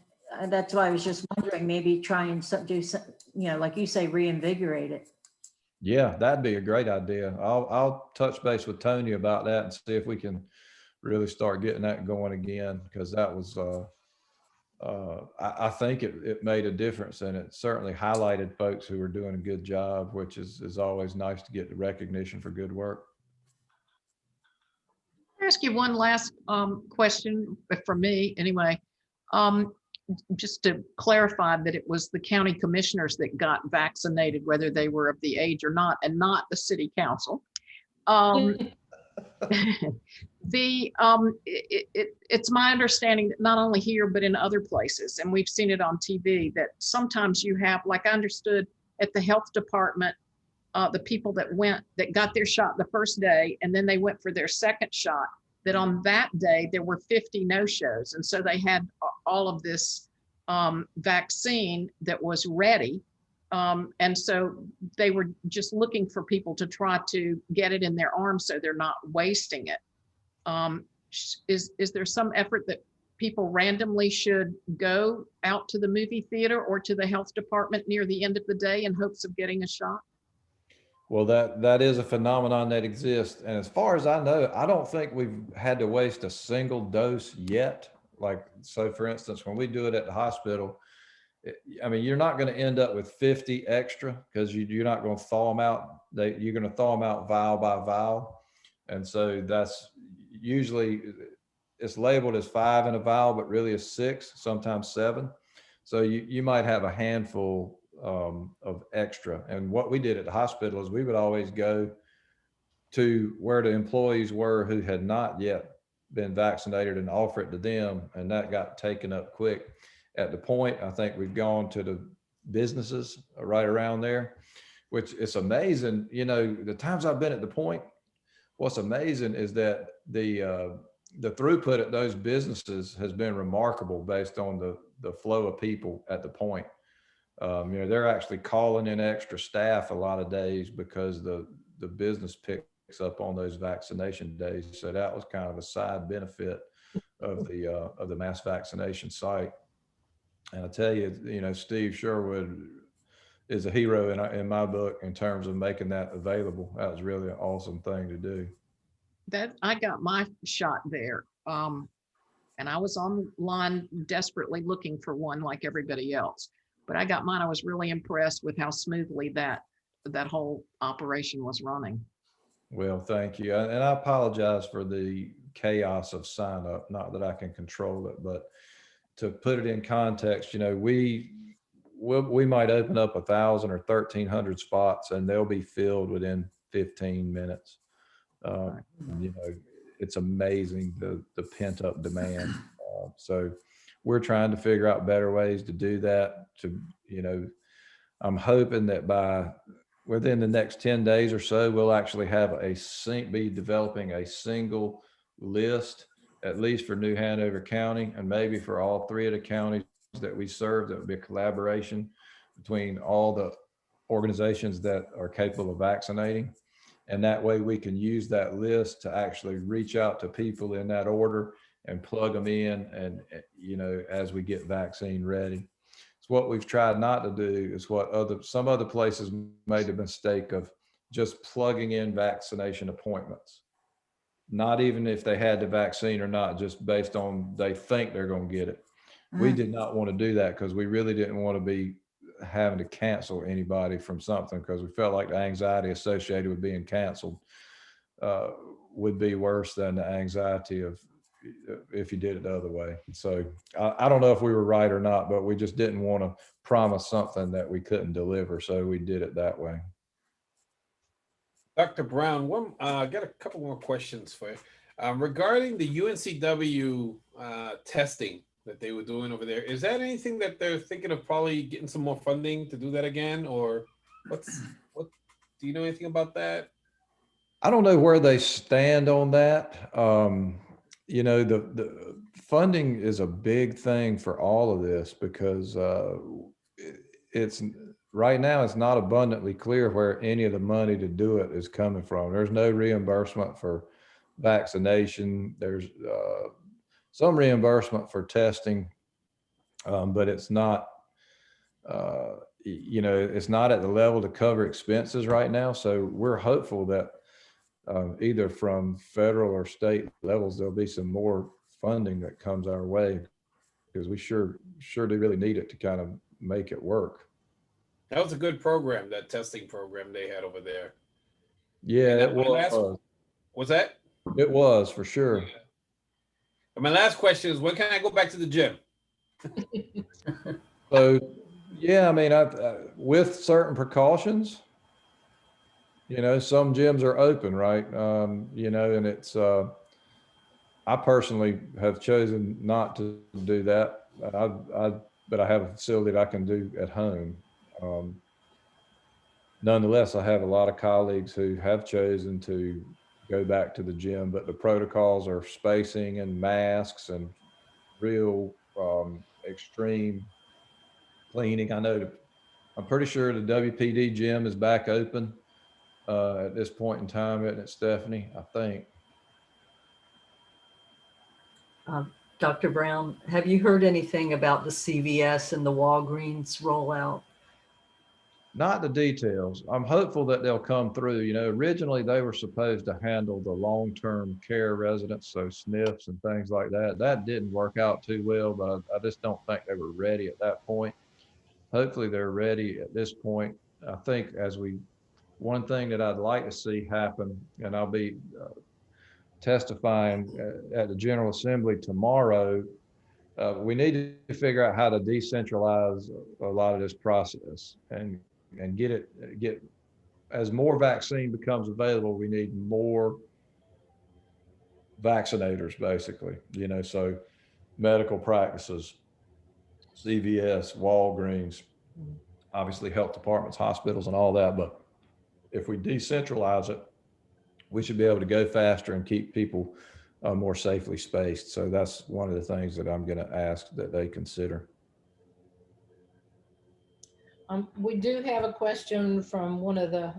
that's why I was just wondering, maybe try and do some, you know, like you say, reinvigorate it. Yeah, that'd be a great idea. I'll touch base with Tony about that and see if we can really start getting that going again, because that was, I think it made a difference, and it certainly highlighted folks who were doing a good job, which is always nice to get the recognition for good work. I'll ask you one last question from me anyway. Just to clarify that it was the county commissioners that got vaccinated, whether they were of the age or not, and not the city council. It's my understanding that not only here, but in other places, and we've seen it on TV, that sometimes you have, like I understood at the health department, the people that got their shot the first day, and then they went for their second shot, that on that day there were 50 no-shows. And so they had all of this vaccine that was ready. And so they were just looking for people to try to get it in their arms so they're not wasting it. Is there some effort that people randomly should go out to the movie theater or to the health department near the end of the day in hopes of getting a shot? Well, that is a phenomenon that exists. And as far as I know, I don't think we've had to waste a single dose yet. Like, so for instance, when we do it at the hospital, I mean, you're not going to end up with 50 extra, because you're not going to thaw them out. You're going to thaw them out vial by vial. And so that's usually, it's labeled as 5 in a vial, but really it's 6, sometimes 7. So you might have a handful of extra. And what we did at the hospital is we would always go to where the employees were who had not yet been vaccinated and offer it to them. And that got taken up quick. At the point, I think we've gone to the businesses right around there, which is amazing. You know, the times I've been at the point, what's amazing is that the throughput at those businesses has been remarkable based on the flow of people at the point. You know, they're actually calling in extra staff a lot of days because the business picks up on those vaccination days. So that was kind of a side benefit of the mass vaccination site. And I tell you, you know, Steve Sherwood is a hero in my book in terms of making that available. That was really an awesome thing to do. That I got my shot there. And I was online desperately looking for one like everybody else, but I got mine. I was really impressed with how smoothly that whole operation was running. Well, thank you. And I apologize for the chaos of sign up. Not that I can control it, but to put it in context, you know, we might open up 1,000 or 1,300 spots, and they'll be filled within 15 minutes. You know, it's amazing the pent up demand. So we're trying to figure out better ways to do that. To, you know, I'm hoping that within the next 10 days or so, we'll actually have be developing a single list, at least for New Hanover County, and maybe for all 3 of the counties that we serve. That would be a collaboration between all the organizations that are capable of vaccinating. And that way we can use that list to actually reach out to people in that order and plug them in. And, you know, as we get vaccine ready, it's what we've tried not to do, is what some other places made the mistake of just plugging in vaccination appointments. Not even if they had the vaccine or not, just based on they think they're going to get it. We did not want to do that, because we really didn't want to be having to cancel anybody from something, because we felt like the anxiety associated with being canceled would be worse than the anxiety of if you did it the other way. So I don't know if we were right or not, but we just didn't want to promise something that we couldn't deliver. So we did it that way. Dr. Brown, I got a couple more questions for you. Regarding the UNCW testing that they were doing over there, is that anything that they're thinking of probably getting some more funding to do that again? Or what do you know anything about that? I don't know where they stand on that. You know, the funding is a big thing for all of this, because it's right now, it's not abundantly clear where any of the money to do it is coming from. There's no reimbursement for vaccination. There's some reimbursement for testing, but it's not, you know, it's not at the level to cover expenses right now. So we're hopeful that either from federal or state levels, there'll be some more funding that comes our way, because we sure do really need it to kind of make it work. That was a good program, that testing program they had over there. Yeah, And it my last, was. was that? It was for sure. And my last question is, when can I go back to the gym? So, yeah, I mean, with certain precautions, you know, some gyms are open, right? You know, and it's, I personally have chosen not to do that. But I have a facility that I can do at home. Nonetheless, I have a lot of colleagues who have chosen to go back to the gym, but the protocols are spacing and masks and real extreme cleaning. I'm pretty sure the WPD gym is back open at this point in time, isn't it, Stephanie? I think. Dr. Brown, have you heard anything about the CVS and the Walgreens rollout? Not the details. I'm hopeful that they'll come through. You know, originally they were supposed to handle the long-term care residents, so SNFs and things like that. That didn't work out too well, but I just don't think they were ready at that point. Hopefully they're ready at this point. I think one thing that I'd like to see happen, and I'll be testifying at the General Assembly tomorrow, we need to figure out how to decentralize a lot of this process and get as more vaccine becomes available, we need more vaccinators, basically, you know, so medical practices, CVS, Walgreens, obviously health departments, hospitals and all that. But if we decentralize it, we should be able to go faster and keep people more safely spaced. So that's one of the things that I'm going to ask that they consider. We do have a question from one of the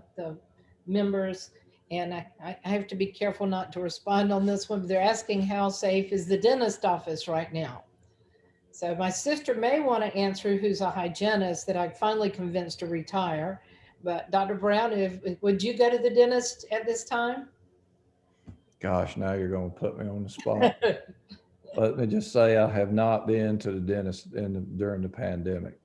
members, and I have to be careful not to respond on this one. But they're asking, how safe is the dentist office right now? So my sister may want to answer, who's a hygienist that I finally convinced to retire. But Dr. Brown, would you go to the dentist at this time? Gosh, now you're going to put me on the spot. Let me just say I have not been to the dentist during the pandemic.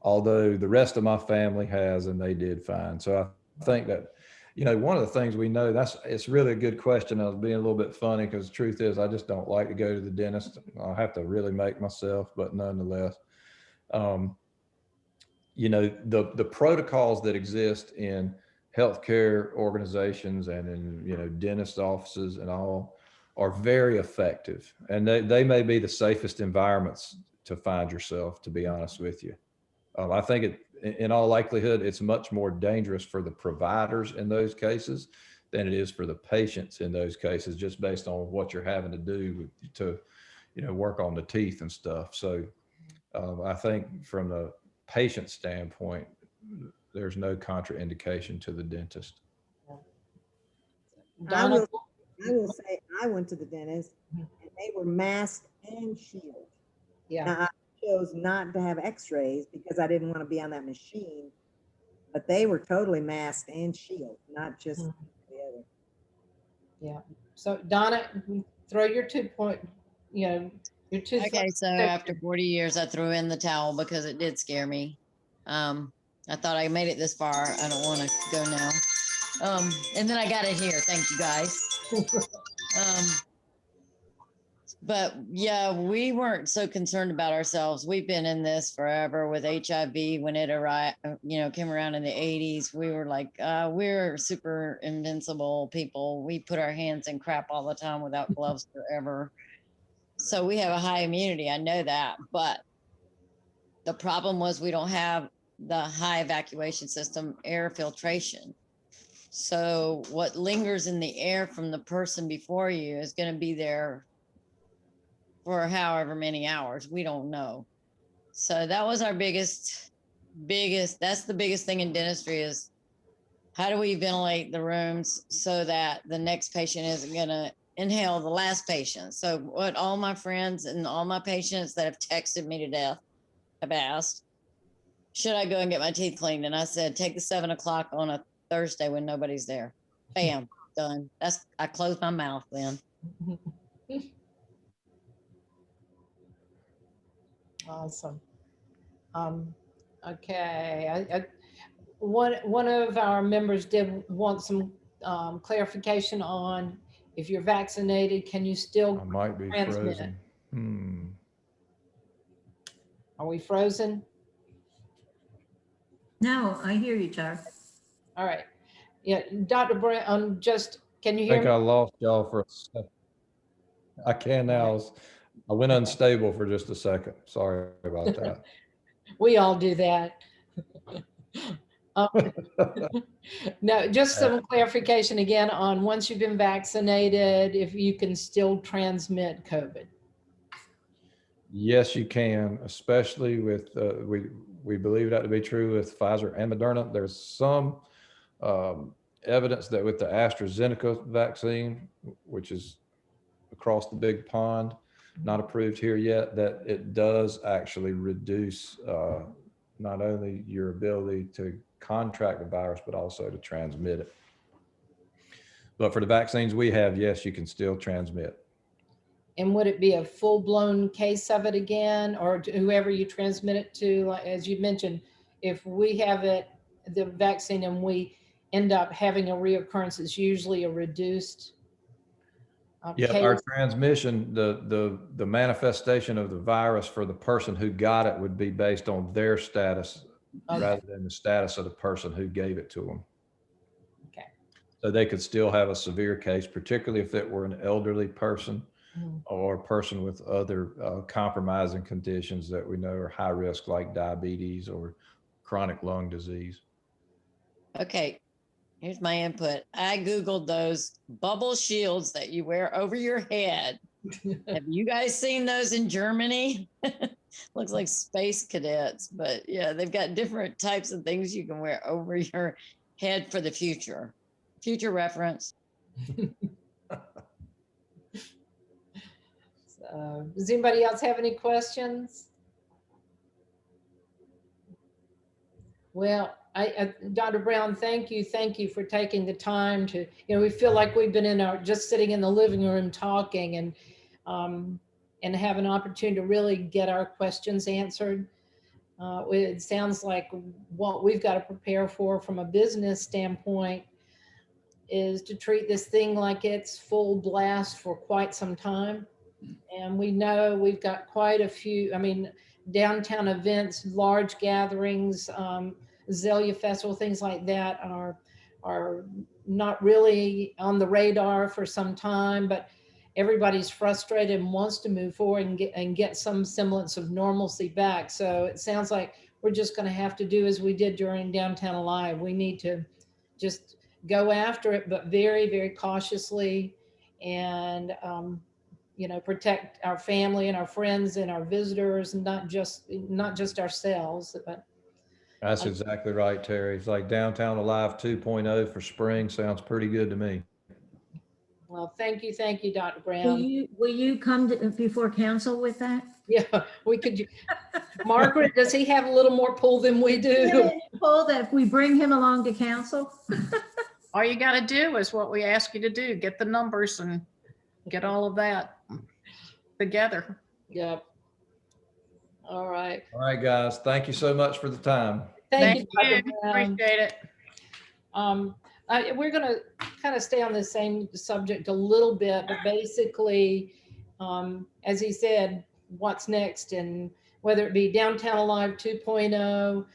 Although the rest of my family has, and they did fine. So I think that, you know, one of the things we know, it's really a good question. I was being a little bit funny because the truth is I just don't like to go to the dentist. I'll have to really make myself, but nonetheless, you know, the protocols that exist in healthcare organizations and in, you know, dentist offices and all are very effective. And they may be the safest environments to find yourself, to be honest with you. I think in all likelihood, it's much more dangerous for the providers in those cases than it is for the patients in those cases, just based on what you're having to do to, you know, work on the teeth and stuff. So I think from the patient standpoint, there's no contraindication to the dentist. I will say I went to the dentist and they were masked and shielded. Yeah. Now, I chose not to have x-rays because I didn't want to be on that machine, but they were totally masked and shielded, not just the other. Yeah. So Donna, throw your 2 point, you know, your 2. Okay, so after 40 years, I threw in the towel because it did scare me. I thought I made it this far. I don't want to go now. And then I got it here. Thank you, guys. But yeah, we weren't so concerned about ourselves. We've been in this forever with HIV. When it arrived, you know, came around in the 80s, we were like, we're super invincible people. We put our hands in crap all the time without gloves forever. So we have a high immunity. I know that. But the problem was we don't have the high evacuation system, air filtration. So what lingers in the air from the person before you is going to be there for however many hours. We don't know. So that was our biggest, that's the biggest thing in dentistry is how do we ventilate the rooms so that the next patient isn't going to inhale the last patient. So what all my friends and all my patients that have texted me to death have asked, should I go and get my teeth cleaned? And I said, take the 7 o'clock on a Thursday when nobody's there. Bam, done. I closed my mouth then. Awesome. Okay. One of our members did want some clarification on if you're vaccinated, can you I still might be transmit? frozen. Are we frozen? No, I hear you, Tara. All right. Yeah, Dr. Brown, can you I hear think me? I lost y'all for a second. I can now. I went unstable for just a second. Sorry about that. We all do that. No, just some clarification again on once you've been vaccinated, if you can still transmit COVID. Yes, you can, especially with, we believe that to be true with Pfizer and Moderna. There's some evidence that with the AstraZeneca vaccine, which is across the big pond, not approved here yet, that it does actually reduce not only your ability to contract the virus, but also to transmit it. But for the vaccines we have, yes, you can still transmit. And would it be a full-blown case of it again, or to whoever you transmit it to? Like, as you mentioned, if we have the vaccine, and we end up having a reoccurrence, it's usually a reduced Yeah, case. our transmission, the manifestation of the virus for the person who got it would be based on their status rather than the status of the person who gave it to them. Okay. So they could still have a severe case, particularly if it were an elderly person or a person with other compromising conditions that we know are high risk, like diabetes or chronic lung disease. Okay, here's my input. I Googled those bubble shields that you wear over your head. Have you guys seen those in Germany? Looks like space cadets, but yeah, they've got different types of things you can wear over your head for the future. Future reference. Does anybody else have any questions? Well, Dr. Brown, thank you for taking the time to, we feel like we've been just sitting in the living room talking and have an opportunity to really get our questions answered. It sounds like what we've got to prepare for from a business standpoint is to treat this thing like it's full blast for quite some time. And we know we've got quite a few, downtown events, large gatherings, Azalea Festival, things like that are not really on the radar for some time, but everybody's frustrated and wants to move forward and get some semblance of normalcy back. So it sounds like we're just going to have to do as we did during Downtown Alive. We need to just go after it, but very, very cautiously, and protect our family and our friends and our visitors, and not just ourselves. But that's exactly right, Terry. It's like Downtown Alive 2.0 for spring. Sounds pretty good to me. Well, thank you, Dr. Brown. Will you come before council with that? Yeah, we could. Margaret, does he have a little more pull than we do? Pull that if we bring him along to council? All you got to do is what we ask you to do, get the numbers and get all of that together. Yep. All right. All right, guys. Thank you so much for the time. Thank you, Dr. Brown. Appreciate it. We're going to kind of stay on the same subject a little bit, but basically, as he said, what's next, and whether it be Downtown Alive 2.0,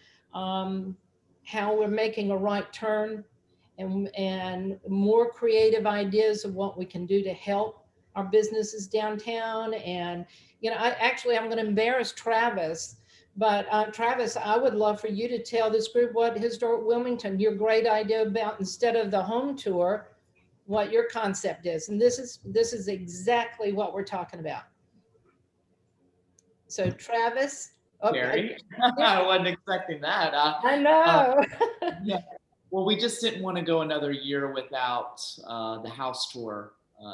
how we're making a right turn, and more creative ideas of what we can do to help our businesses downtown. And, I'm going to embarrass Travis, but Travis, I would love for you to tell this group what Historic Wilmington, your great idea about, instead of the home tour, what your concept is. And this is exactly what we're talking about. So Travis. Gary, I wasn't expecting that. I know. Yeah. Well, we just didn't want to go another year without the house tour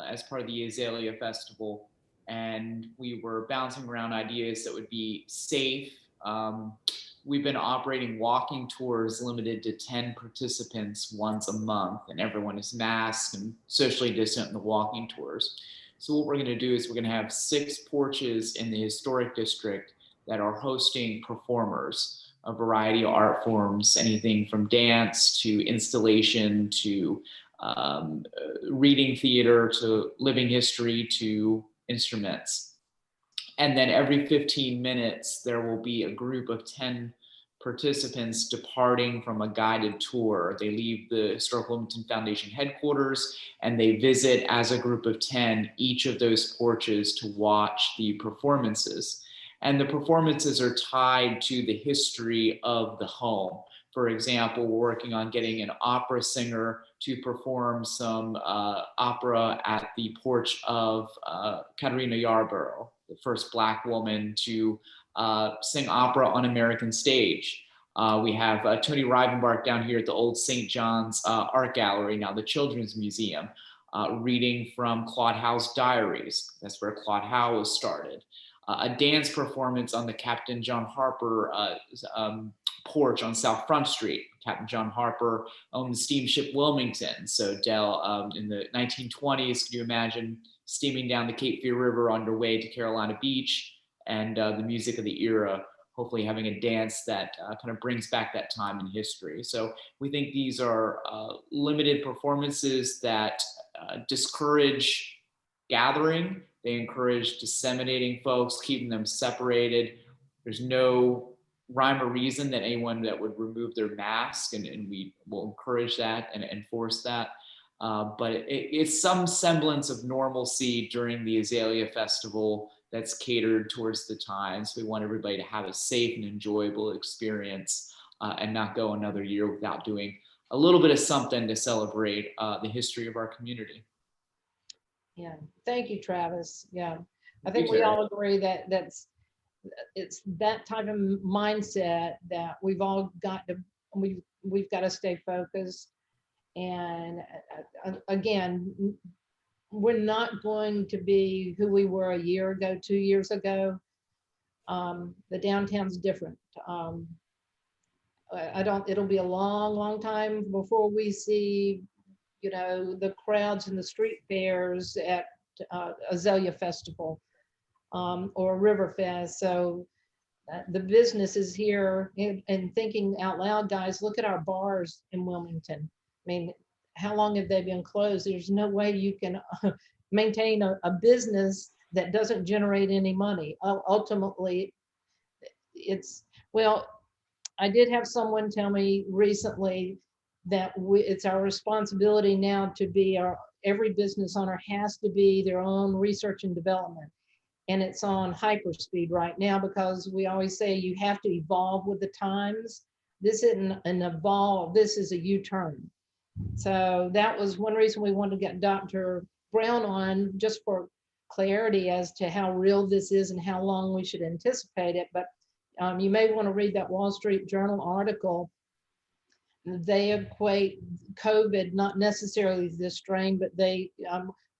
as part of the Azalea Festival. And we were bouncing around ideas that would be safe, we've been operating walking tours limited to 10 participants once a month, and everyone is masked and socially distant in the walking tours. So what we're going to do is we're going to have 6 porches in the historic district that are hosting performers, a variety of art forms, anything from dance to installation to reading theater to living history to instruments. And then every 15 minutes, there will be a group of 10 participants departing from a guided tour. They leave the Historic Wilmington Foundation headquarters and they visit as a group of 10 each of those porches to watch the performances. And the performances are tied to the history of the home. For example, we're working on getting an opera singer to perform some opera at the porch of Katerina Yarborough, the first Black woman to sing opera on American stage. We have Tony Rivenbark down here at the old St. John's Art Gallery, now the Children's Museum, reading from Claude Howe's diaries. That's where Claude Howe was started. A dance performance on the Captain John Harper porch on South Front Street. Captain John Harper owned the steamship Wilmington. So Dell, in the 1920s, can you imagine steaming down the Cape Fear River on your way to Carolina Beach, and the music of the era, hopefully having a dance that kind of brings back that time in history. So we think these are limited performances that discourage gathering. They encourage disseminating folks, keeping them separated. There's no rhyme or reason that anyone that would remove their mask, and we will encourage that and enforce that. But it's some semblance of normalcy during the Azalea Festival that's catered towards the times. We want everybody to have a safe and enjoyable experience and not go another year without doing a little bit of something to celebrate the history of our community. Yeah, thank you, Travis. Yeah, I think we all agree that it's that type of mindset that we've all got to, we've got to stay focused. And again, we're not going to be who we were a year ago, 2 years ago. The downtown's different. It'll be a long time before we see, the crowds in the street fairs at Azalea Festival or River Fest. So the business is here, and thinking out loud, guys, look at our bars in Wilmington. I mean, how long have they been closed? There's no way you can maintain a business that doesn't generate any money. Ultimately, I did have someone tell me recently that it's our responsibility now to be every business owner has to be their own research and development. And it's on hyperspeed right now, because we always say you have to evolve with the times. This isn't an evolve, this is a U-turn. So that was one reason we wanted to get Dr. Brown on, just for clarity as to how real this is and how long we should anticipate it. But you may want to read that Wall Street Journal article. They equate COVID, not necessarily this strain, but they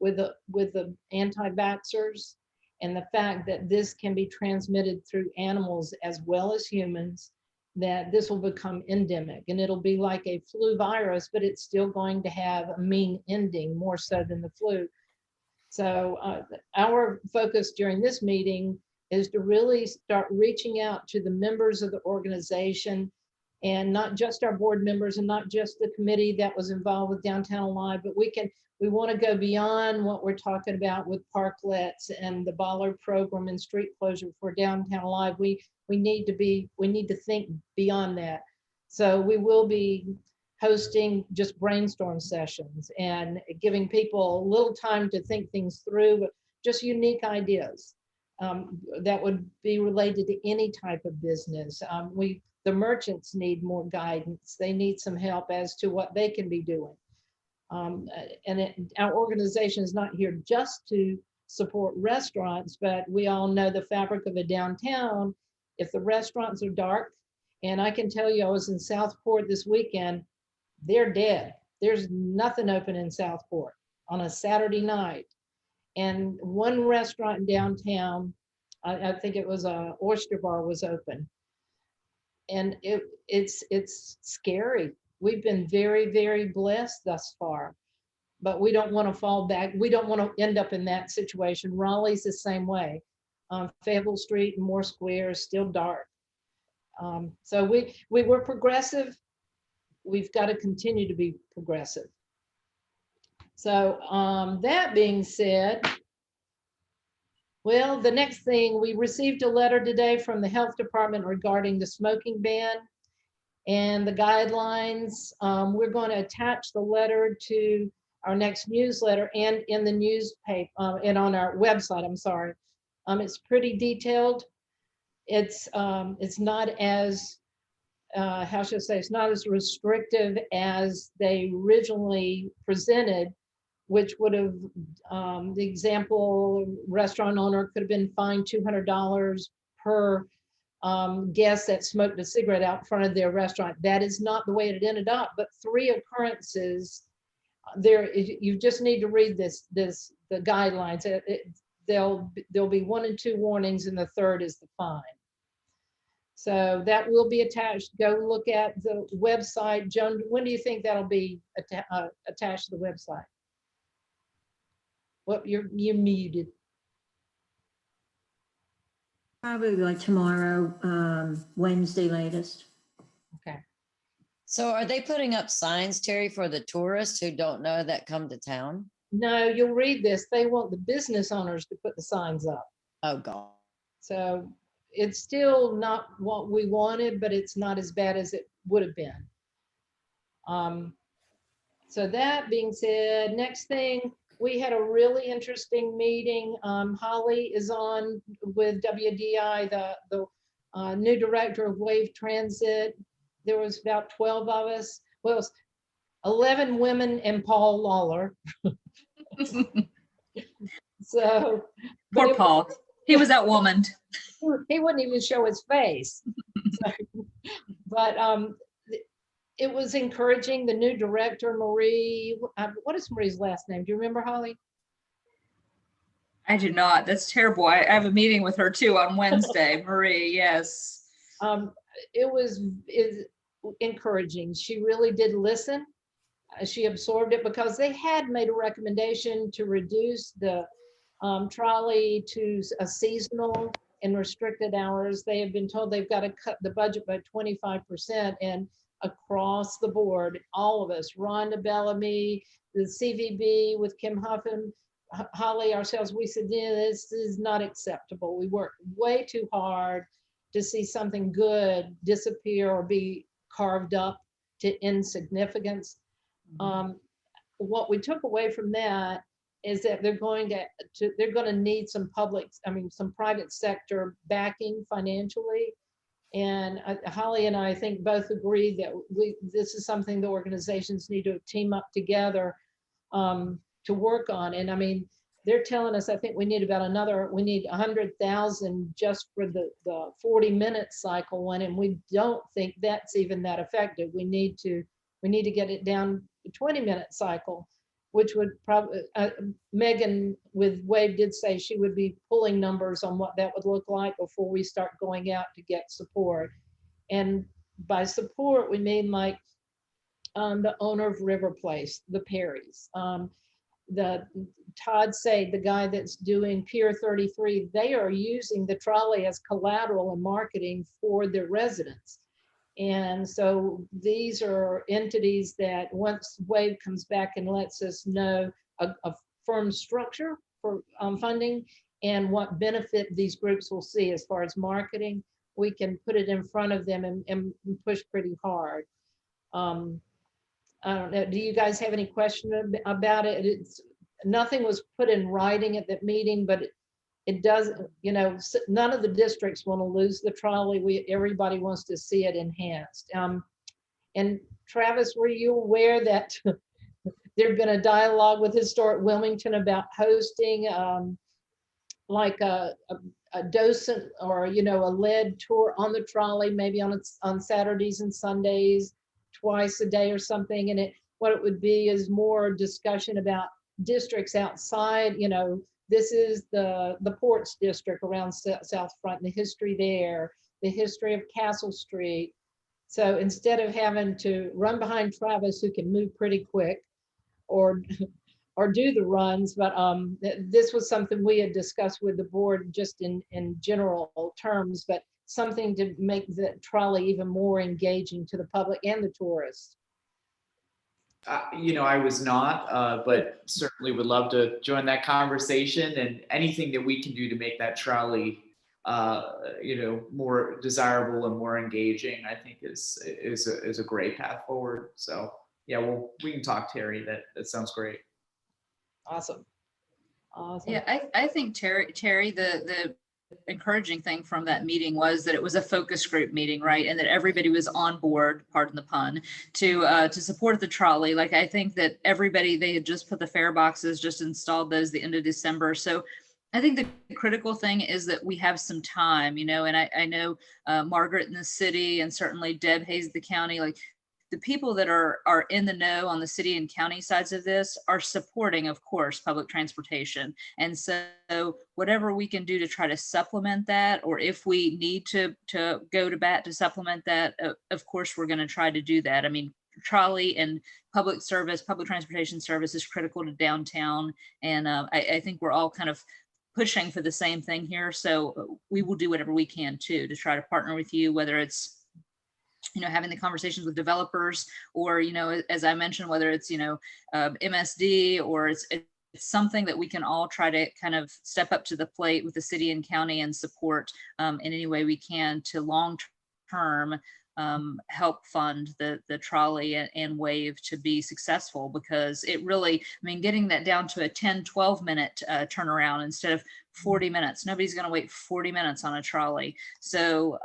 with the anti-vaxxers, and the fact that this can be transmitted through animals as well as humans, that this will become endemic, and it'll be like a flu virus, but it's still going to have a mean ending, more so than the flu. So our focus during this meeting is to really start reaching out to the members of the organization, and not just our board members and not just the committee that was involved with Downtown Alive, but we want to go beyond what we're talking about with parklets and the Bollard program and street closure for Downtown Alive. We need to think beyond that. So we will be hosting just brainstorm sessions and giving people a little time to think things through, but just unique ideas that would be related to any type of business. The merchants need more guidance. They need some help as to what they can be doing. Our organization is not here just to support restaurants, but we all know the fabric of a downtown. If the restaurants are dark, and I can tell you, I was in Southport this weekend, they're dead. There's nothing open in Southport on a Saturday night. And one restaurant in downtown, I think it was a oyster bar, was open. and it's scary. We've been very, very blessed thus far, but we don't want to fall back. We don't want to end up in that situation. Raleigh's the same way. Fayetteville Street and Moore Square is still dark. So we were progressive. We've got to continue to be progressive. So that being said, well, the next thing, we received a letter today from the health department regarding the smoking ban and the guidelines. We're going to attach the letter to our next newsletter and in the newspaper and on our website. I'm sorry. It's pretty detailed. It's not as how should I say? It's not as restrictive as they originally presented, which would have, the example, restaurant owner could have been fined $200 per guest that smoked a cigarette out in front of their restaurant. That is not the way it ended up, but 3 occurrences there. You just need to read the guidelines. There'll be 1 and 2 warnings, and the 3rd is the fine. So that will be attached. Go look at the website. Joan, when do you think that'll be attached to the website? Well, you're muted. Probably like tomorrow, Wednesday latest. Okay. So are they putting up signs, Terry, for the tourists who don't know that come to town? No, you'll read this. They want the business owners to put the signs up. Oh, God. So it's still not what we wanted, but it's not as bad as it would have been. So that being said, next thing, we had a really interesting meeting. Holly is on with WDI, the new director of Wave Transit. There was about 12 of us. Well, it was 11 women and Paul Lawler. So poor Paul. He was that woman. He wouldn't even show his face. So, but it was encouraging. The new director, Marie, what is Marie's last name? Do you remember, Holly? I do not. That's terrible. I have a meeting with her too on Wednesday. Marie, yes. It was encouraging. She really did listen. She absorbed it because they had made a recommendation to reduce the trolley to a seasonal and restricted hours. They have been told they've got to cut the budget by 25%, and across the board, all of us, Rhonda Bellamy, the CVB with Kim Huffin, Holly, ourselves, we said, yeah, this is not acceptable. We worked way too hard to see something good disappear or be carved up to insignificance. What we took away from that is that they're going to need some some private sector backing financially. And Holly and I think both agree that this is something the organizations need to team up together to work on. And I mean, they're telling us, I think we need we need 100,000 just for the 40-minute cycle one. And we don't think that's even that effective. We need to get it down to 20-minute cycle, which would probably, Megan with Wave did say she would be pulling numbers on what that would look like before we start going out to get support. And by support, we mean like the owner of River Place, the Perrys, the Todd Say, the guy that's doing Pier 33, they are using the trolley as collateral and marketing for their residents. And so these are entities that once Wave comes back and lets us know a firm structure for funding and what benefit these groups will see as far as marketing, we can put it in front of them and push pretty hard. I don't know, do you guys have any question about it? Nothing was put in writing at that meeting, but it does, none of the districts want to lose the trolley. Everybody wants to see it enhanced. And Travis, were you aware that there'd been a dialogue with Historic Wilmington about hosting like a docent or, a lead tour on the trolley, maybe on Saturdays and Sundays, twice a day or something. And what it would be is more discussion about districts outside, this is the Ports District around South Front, and the history there, the history of Castle Street, So instead of having to run behind Travis, who can move pretty quick, or do the runs, but this was something we had discussed with the board just in general terms, but something to make the trolley even more engaging to the public and the tourists. I was not, but certainly would love to join that conversation, and anything that we can do to make that trolley, more desirable and more engaging, I think is a great path forward. So yeah, we can talk, Terry. That sounds great. Awesome. Yeah, I think Terry, the encouraging thing from that meeting was that it was a focus group meeting, right? And that everybody was on board, pardon the pun, to support the trolley. Like, I think that everybody, they had just put the fare boxes, just installed those the end of December. So I think the critical thing is that we have some time, and I know Margaret in the city, and certainly Deb Hayes at the county, like the people that are in the know on the city and county sides of this are supporting, of course, public transportation. And so whatever we can do to try to supplement that, or if we need to go to bat to supplement that, of course, we're going to try to do that. I mean, trolley and public transportation service is critical to downtown. And I think we're all kind of pushing for the same thing here. So we will do whatever we can too, to try to partner with you, whether it's having the conversations with developers, or, as I mentioned, whether it's, MSD, or it's something that we can all try to kind of step up to the plate with the city and county and support in any way we can to long-term help fund the trolley and wave to be successful, because it really, getting that down to a 10-12 minute turnaround instead of 40 minutes. Nobody's going to wait 40 minutes on a trolley. So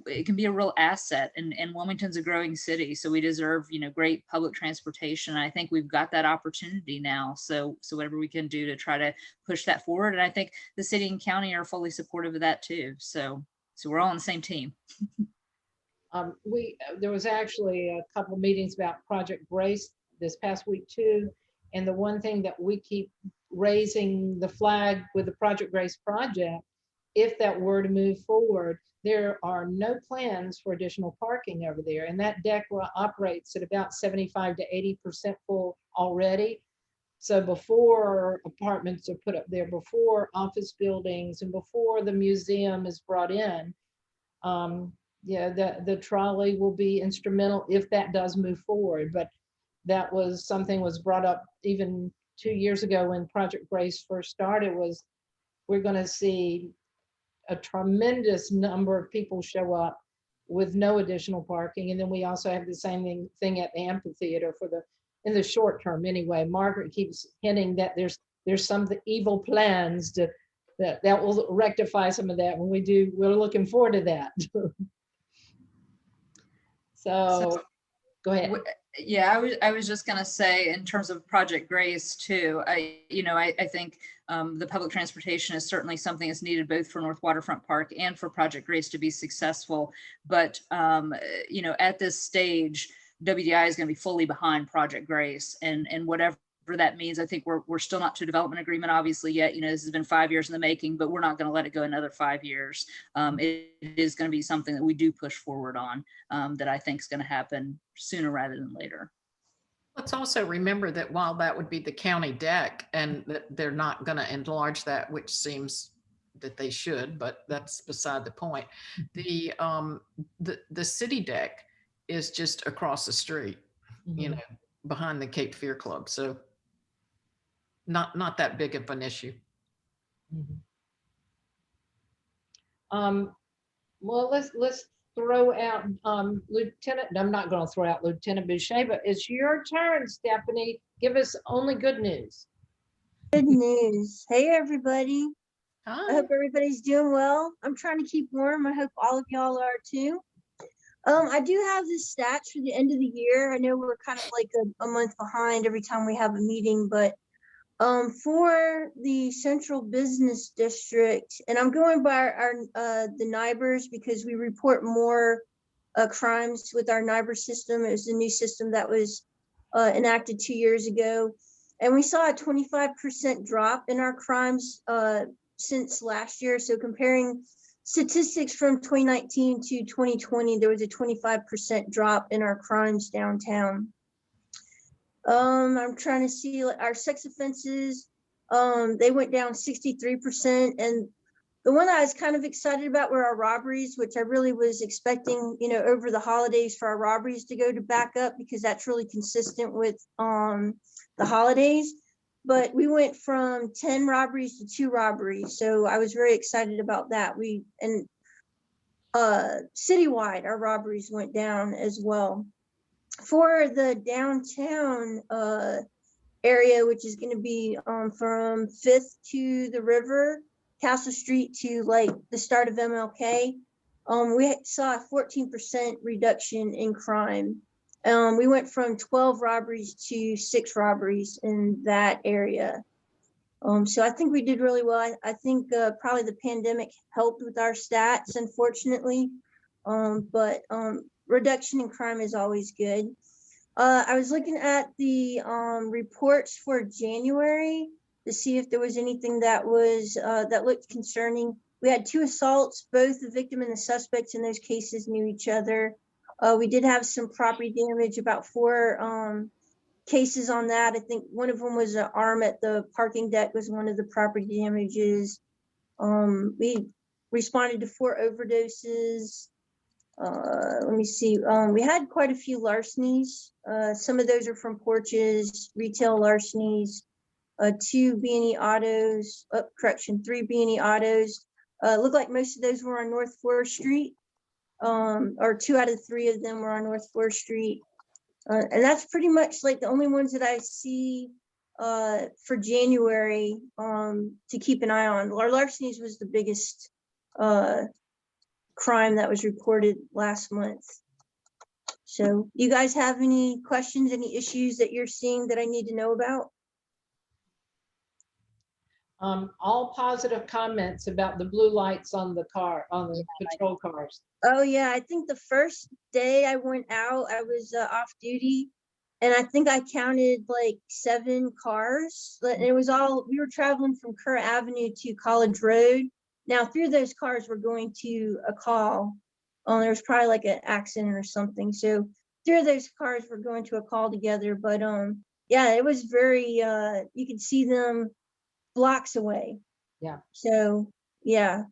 it can be a real asset, and Wilmington's a growing city, so we deserve, great public transportation. I think we've got that opportunity now. So whatever we can do to try to push that forward. And I think the city and county are fully supportive of that too. So we're all on the same team. There was actually a couple of meetings about Project Grace this past week too. And the one thing that we keep raising the flag with the Project Grace project, if that were to move forward, there are no plans for additional parking over there. And that deck operates at about 75 to 80% full already. So before apartments are put up there, before office buildings, and before the museum is brought in, the trolley will be instrumental if that does move forward. But that was something was brought up even 2 years ago when Project Grace first started, was we're going to see a tremendous number of people show up with no additional parking. And then we also have the same thing at the amphitheater in the short term anyway. Margaret keeps hinting that there's some evil plans that will rectify some of that. When we do, we're looking forward to that. So go ahead. Yeah, I was just going to say, in terms of Project Grace too, I think the public transportation is certainly something that's needed both for North Waterfront Park and for Project Grace to be successful. But, at this stage, WDI is going to be fully behind Project Grace, and whatever that means. I think we're still not to a development agreement, obviously, yet. This has been 5 years in the making, but we're not going to let it go another 5 years. It is going to be something that we do push forward on, that I think is going to happen sooner rather than later. Let's also remember that while that would be the county deck, and that they're not going to enlarge that, which seems that they should, but that's beside the point. The city deck is just across the street, behind the Cape Fear Club. So not that big of an issue. Well, let's throw out Lieutenant. I'm not going to throw out Lieutenant Boucher, but it's your turn, Stephanie. Give us only good news. Good news. Hey, everybody. Hi. I hope everybody's doing well. I'm trying to keep warm. I hope all of y'all are too. I do have the stats for the end of the year. I know we're kind of like a month behind every time we have a meeting, but for the Central Business District, and I'm going by the NIBRs because we report more crimes with our NIBR system. It was a new system that was enacted 2 years ago, and we saw a 25% drop in our crimes since last year. So comparing statistics from 2019 to 2020, there was a 25% drop in our crimes downtown. I'm trying to see our sex offenses. They went down 63%. And the one I was kind of excited about were our robberies, which I really was expecting, over the holidays for our robberies to go to back up, because that's really consistent with the holidays. But we went from 10 robberies to 2 robberies. So I was very excited about that. Citywide, our robberies went down as well. For the downtown area, which is going to be from 5th to the river, Castle Street to like the start of MLK, we saw a 14% reduction in crime. We went from 12 robberies to 6 robberies in that area. So I think we did really well. I think probably the pandemic helped with our stats, unfortunately. But reduction in crime is always good. I was looking at the reports for January to see if there was anything that was that looked concerning. We had 2 assaults. Both the victim and the suspects in those cases knew each other. We did have some property damage, about 4 cases on that. I think one of them was an arm at the parking deck was one of the property damages. We responded to 4 overdoses. Let me see. We had quite a few larcenies. Some of those are from porches, retail larcenies. 2 B&E autos, 3 B&E autos. Looked like most of those were on North 4th Street, or 2 out of 3 of them were on North 4th Street. And that's pretty much like the only ones that I see for January to keep an eye on. Our larcenies was the biggest crime that was reported last month. So you guys have any questions, any issues that you're seeing that I need to know about? All positive comments about the blue lights on the patrol cars. Oh yeah, I think the first day I went out, I was off duty, and I think I counted like 7 cars. And it was we were traveling from Kerr Avenue to College Road. Now through those cars, we're going to a call. There was probably like an accident or something. So through those cars, we're going to a call together. But yeah, it was very. You could see them blocks away. Yeah. So yeah.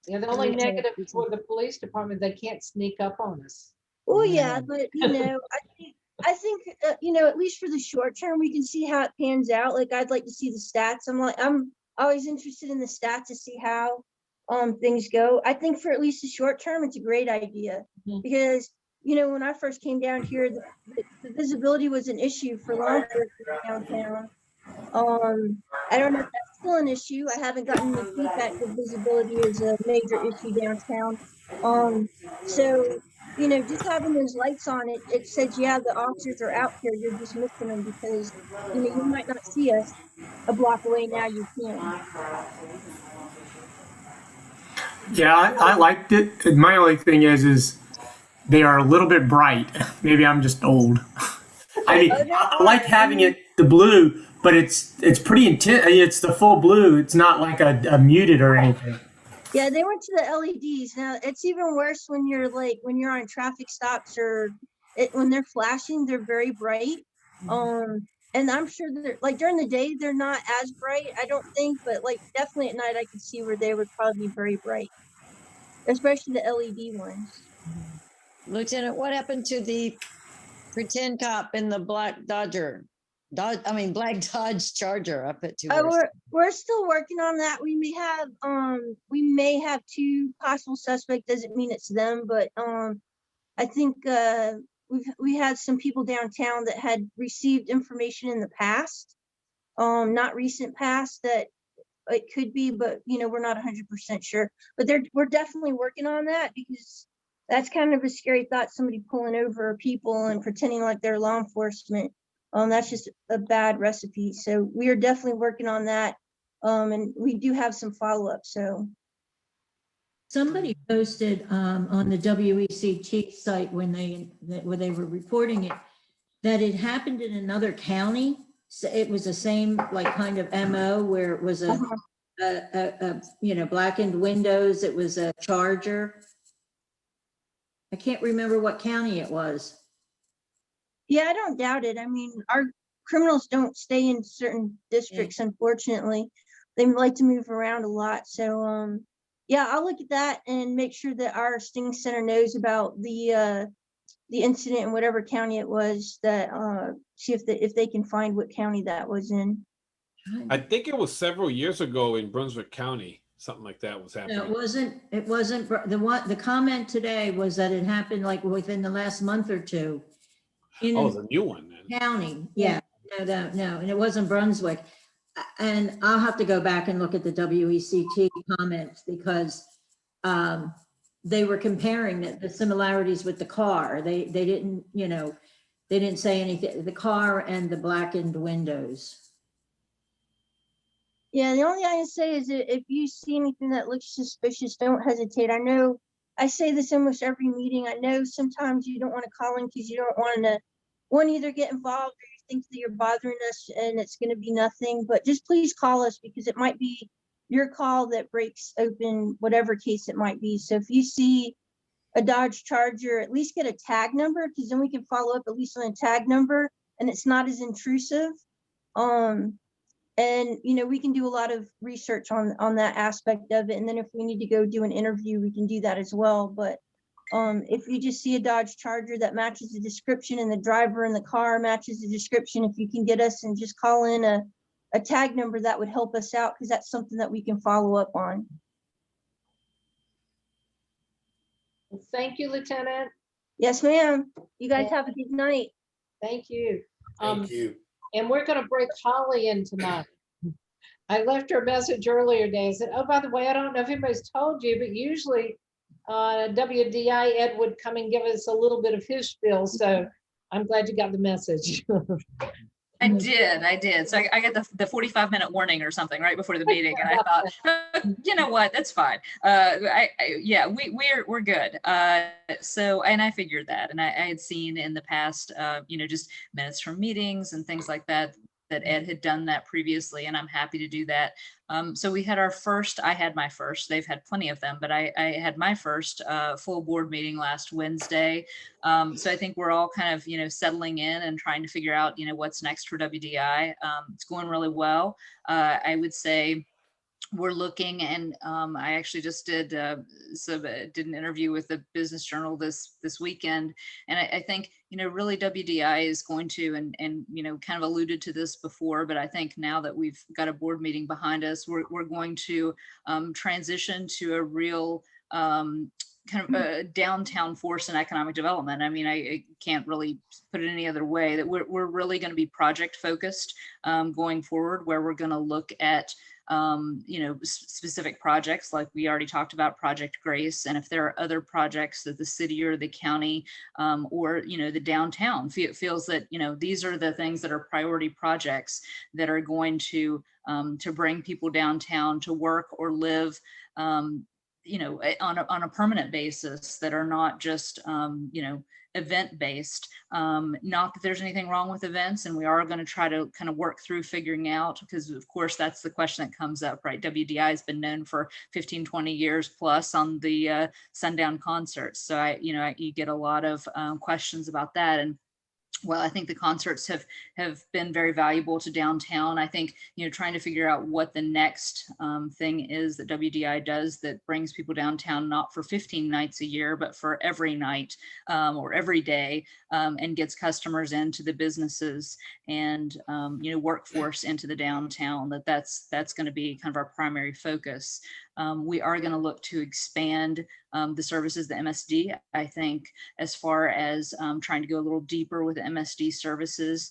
Yeah, the only negative for the police department, they can't sneak up on us. Oh yeah, but I think at least for the short term, we can see how it pans out. Like I'd like to see the stats. I'm always interested in the stats to see how things go. I think for at least the short term, it's a great idea because when I first came down here, the visibility was an issue for law enforcement downtown. I don't know if that's still an issue. I haven't gotten any feedback that visibility is a major issue downtown. So, just having those lights on it says, yeah, the officers are out here. You're just missing them because, you might not see us a block away. Now you can. Yeah, I liked it. My only thing is they are a little bit bright. Maybe I'm just old. I mean, I like having the blue, but it's pretty intense. It's the full blue. It's not like a muted or anything. Yeah, they went to the LEDs. Now it's even worse when you're on traffic stops or when they're flashing. They're very bright. And I'm sure they're like during the day they're not as bright. I don't think, but like definitely at night I could see where they would probably be very bright, especially the LED ones. Lieutenant, what happened to the pretend cop in the black black Dodge Charger? I put 2 words. We're still working on that. We may have 2 possible suspects. Doesn't mean it's them, but I think we had some people downtown that had received information in the past, not recent past, that it could be, but we're not 100% sure. But we're definitely working on that because that's kind of a scary thought, somebody pulling over people and pretending like they're law enforcement. That's just a bad recipe. So we are definitely working on that. And we do have some follow-up, so. Somebody posted on the WECT site when they were reporting it, that it happened in another county. So it was the same like kind of MO where it was a blackened windows. It was a Charger. I can't remember what county it was. Yeah, I don't doubt it. I mean, our criminals don't stay in certain districts, unfortunately. They like to move around a lot. So, yeah, I'll look at that and make sure that our sting center knows about the incident in whatever county it was. That see if they can find what county that was in. I think it was several years ago in Brunswick County, something like that was happening. No, it wasn't the comment today was that it happened like within the last month or two. Oh, the new one then. County, yeah, no, and it wasn't Brunswick. And I'll have to go back and look at the WECT comments because they were comparing the similarities with the car. They didn't, they didn't say anything, the car and the blackened windows. Yeah, the only thing I can say is that if you see anything that looks suspicious, don't hesitate. I know I say this almost every meeting. I know sometimes you don't want to call in because you don't want to either get involved or you think that you're bothering us and it's going to be nothing, but just please call us because it might be your call that breaks open whatever case it might be. So if you see a Dodge Charger, at least get a tag number because then we can follow up at least on a tag number and it's not as intrusive. And we can do a lot of research on that aspect of it. And then if we need to go do an interview, we can do that as well. But if you just see a Dodge Charger that matches the description and the driver in the car matches the description, if you can get us and just call in a tag number, that would help us out because that's something that we can follow up on. Thank you, Lieutenant. Yes, ma'am. You guys have a good night. Thank you. Thank you. And we're going to break Holly in tonight. I left her a message earlier today. I said, oh, by the way, I don't know if anybody's told you, but usually WDI Ed would come and give us a little bit of his spiel. So I'm glad you got the message. I did. So I got the 45-minute warning or something right before the meeting, and I thought, you know what, that's fine. Yeah, we're good. So, and I figured that, and I had seen in the past, just minutes from meetings and things like that Ed had done that previously, and I'm happy to do that. So we had I had my first, they've had plenty of them, but I had my first full board meeting last Wednesday. So I think we're all kind of, settling in and trying to figure out, what's next for WDI. It's going really well. I would say we're looking, and I actually just did an interview with the Business Journal this weekend, and I think really WDI is going to, and kind of alluded to this before, but I think now that we've got a board meeting behind us, we're going to transition to a real kind of a downtown force in economic development. I mean, I can't really put it any other way, that we're really going to be project focused going forward, where we're going to look at specific projects like we already talked about, Project Grace, and if there are other projects that the city or the county or the downtown feels that these are the things that are priority projects that are going to bring people downtown to work or live on a permanent basis, that are not just event based. Not that there's anything wrong with events, and we are going to try to kind of work through figuring out, because of course that's the question that comes up, right? WDI has been known for 15, 20 years plus on the sundown concerts. So you get a lot of questions about that. And well, I think the concerts have been very valuable to downtown. I think, trying to figure out what the next thing is that WDI does that brings people downtown, not for 15 nights a year, but for every night or every day, and gets customers into the businesses and, workforce into the downtown, that's going to be kind of our primary focus. We are going to look to expand the services, the MSD. I think as far as trying to go a little deeper with MSD services,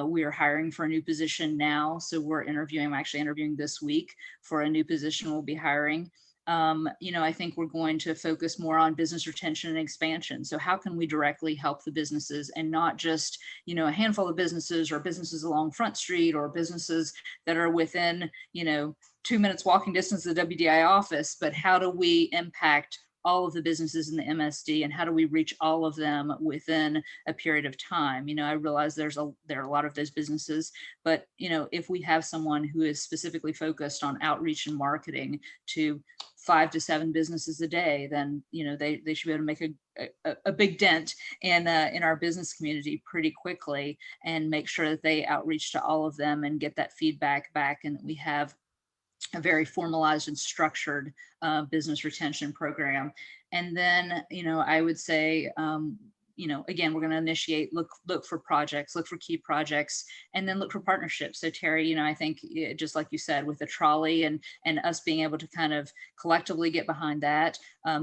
we are hiring for a new position now. So we're interviewing, I'm actually interviewing this week for a new position we'll be hiring. I think we're going to focus more on business retention and expansion. So how can we directly help the businesses, and not just, a handful of businesses or businesses along Front Street or businesses that are within, 2 minutes walking distance of the WDI office, but how do we impact all of the businesses in the MSD and how do we reach all of them within a period of time. I realize there are a lot of those businesses, but if we have someone who is specifically focused on outreach and marketing to 5 to 7 businesses a day, then they should be able to make a big dent in our business community pretty quickly, and make sure that they outreach to all of them and get that feedback back, and that we have a very formalized and structured business retention program. And then, I would say, again, we're going to initiate, look for projects, look for key projects, and then look for partnerships. So Terry, I think just like you said, with the trolley and us being able to kind of collectively get behind that,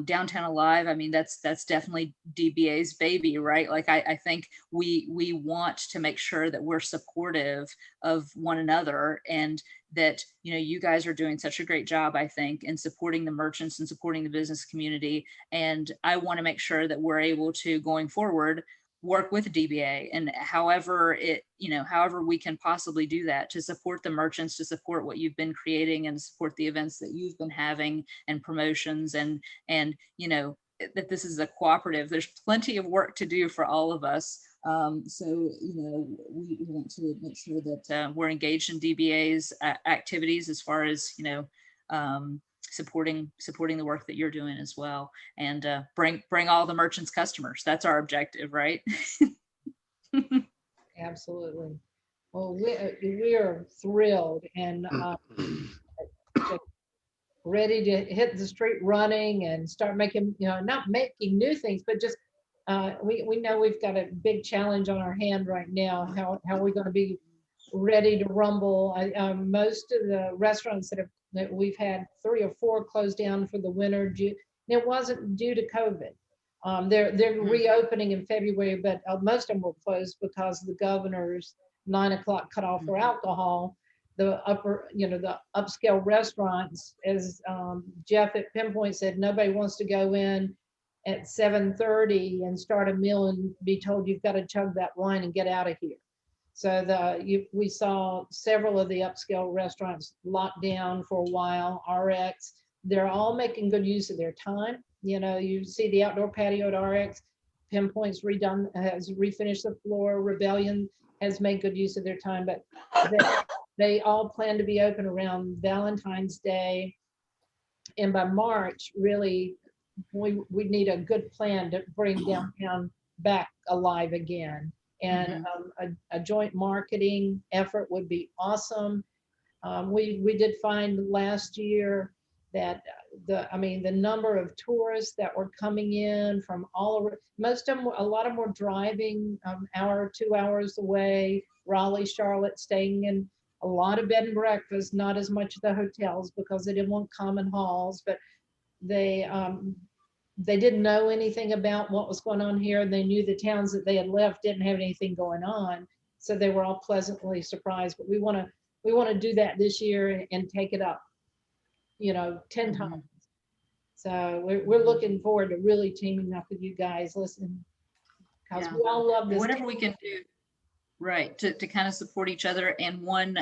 Downtown Alive, I mean, that's definitely DBA's baby, right? Like I think we want to make sure that we're supportive of one another, and that you guys are doing such a great job, I think, in supporting the merchants and supporting the business community. And I want to make sure that we're able to, going forward, work with DBA, and however we can possibly do that to support the merchants, to support what you've been creating, and support the events that you've been having and promotions, and that this is a cooperative. There's plenty of work to do for all of us. So we want to make sure that we're engaged in DBA's activities, as far as supporting the work that you're doing as well, and bring all the merchants customers. That's our objective, right? Absolutely. Well, we are thrilled and just ready to hit the street running and start making, not making new things, but just we know we've got a big challenge on our hand right now. How are we going to be ready to rumble? Most of the restaurants that we've had 3 or 4 closed down for the winter, it wasn't due to COVID. They're reopening in February, but most of them were closed because the governor's 9 o'clock cutoff for alcohol. The upscale restaurants, as Jeff at Pinpoint said, nobody wants to go in at 7:30 and start a meal and be told you've got to chug that wine and get out of here. So we saw several of the upscale restaurants locked down for a while. RX, they're all making good use of their time. You see the outdoor patio at RX, Pinpoint's has refinished the floor. Rebellion has made good use of their time, but they all plan to be open around Valentine's Day. And by March, really, we need a good plan to bring downtown back alive again. And a joint marketing effort would be awesome. We did find last year that the number of tourists that were coming in from all over, a lot of them were driving hour, 2 hours away, Raleigh, Charlotte, staying in a lot of bed and breakfast, not as much of the hotels because they didn't want common halls, but they didn't know anything about what was going on here. They knew the towns that they had left didn't have anything going on, so they were all pleasantly surprised. But we want to do that this year and take it up, 10 times. So we're looking forward to really teaming up with you guys. Listen, because we all love this. Whatever we can do. Right, to kind of support each other. And one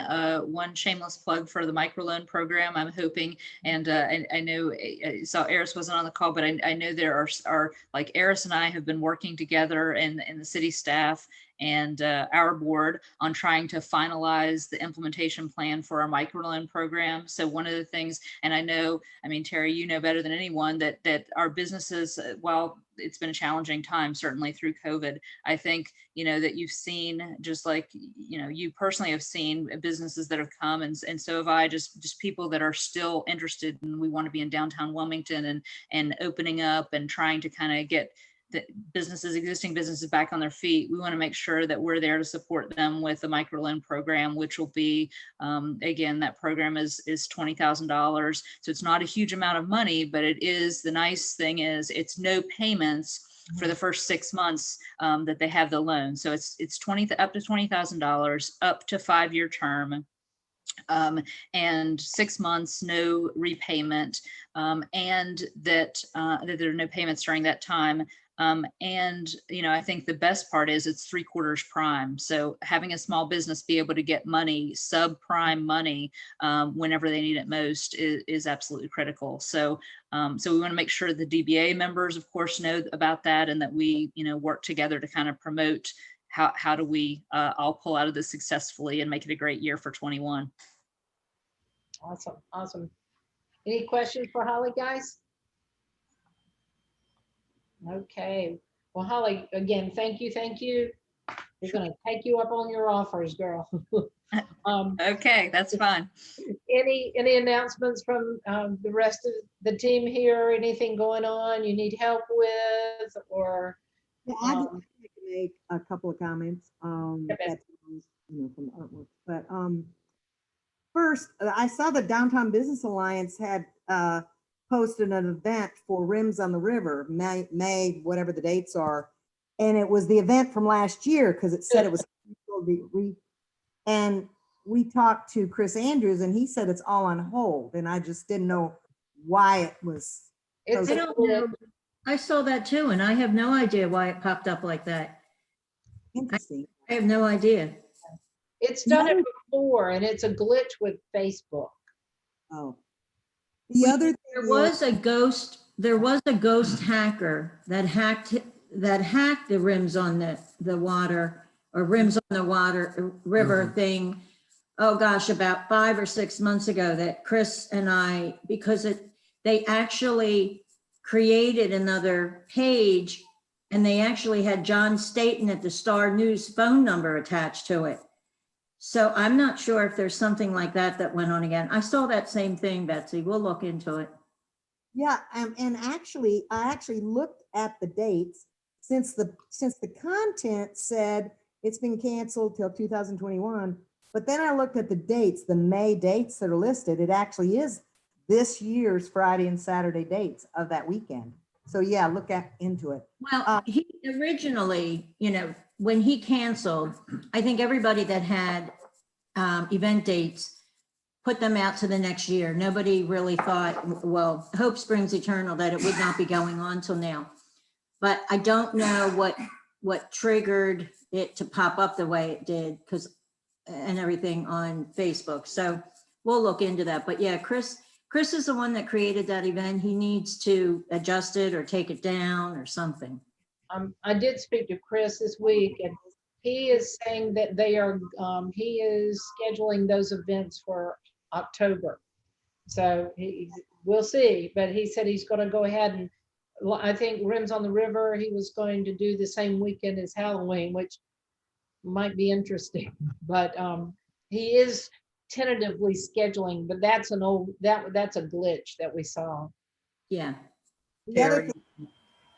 shameless plug for the microloan program, I'm hoping, and I know I saw Eris wasn't on the call, but I know there are like Eris and I have been working together and the city staff and our board on trying to finalize the implementation plan for our microloan program. So one of the things, and Terry, you know better than anyone that our businesses, while it's been a challenging time, certainly through COVID, I think, that you've seen, just like, you personally have seen businesses that have come, and so have I, just people that are still interested, and we want to be in downtown Wilmington and opening up and trying to kind of get the existing businesses back on their feet. We want to make sure that we're there to support them with the microloan program, which will be, again, that program is $20,000. So it's not a huge amount of money, but it is, the nice thing is it's no payments for the first 6 months that they have the loan. So it's up to $20,000, up to 5-year term. and 6 months, no repayment, and that there are no payments during that time. And, you know, I think the best part is it's 3/4 prime. So having a small business be able to get money, subprime money, whenever they need it most is absolutely critical. So, so we want to make sure the DBA members, of course, know about that, and that we, you know, work together to kind of promote how do we all pull out of this successfully and make it a great year for 21. Awesome, awesome. Any questions for Holly, guys? Okay. Well, Holly, again, thank you, thank you. We're gonna take you up on your offers, girl. Okay, that's fine. Any announcements from the rest of the team here? Anything going on you need help with, or? Yeah, I'd like to make a couple of comments. That's, you know, from the artwork. But first, I saw the Downtown Business Alliance had posted an event for Rims on the River, May, whatever the dates are, and it was the event from last year because it said it was. And we talked to Chris Andrews, and he said it's all on hold, and I just didn't know why it was. I don't know. I saw that too, and I have no idea why it popped up like that. Interesting. I have no idea. It's done it before, and it's a glitch with Facebook. Oh. The other there was a ghost hacker that hacked the rims on the water, or rims on the water river thing. Oh gosh, about 5 or 6 months ago, that Chris and I, because they actually created another page, and they actually had John Staten at the Star News phone number attached to it. So I'm not sure if there's something like that went on again. I saw that same thing, Betsy. We'll look into it. Yeah, and actually, I actually looked at the dates since the content said it's been canceled till 2021. But then I looked at the dates, the May dates that are listed. It actually is this year's Friday and Saturday dates of that weekend. So yeah, look into it. Well, he originally, you know, when he canceled, I think everybody that had event dates put them out to the next year. Nobody really thought, well, hope springs eternal, that it would not be going on till now. But I don't know what triggered it to pop up the way it did, and everything on Facebook. So we'll look into that. But yeah, Chris is the one that created that event. He needs to adjust it or take it down or something. I did speak to Chris this week, and he is saying that he is scheduling those events for October. So we'll see, but he said he's going to go ahead, and I think Rims on the River, he was going to do the same weekend as Halloween, which might be interesting, but he is tentatively scheduling, but that's that's a glitch that we saw. Yeah.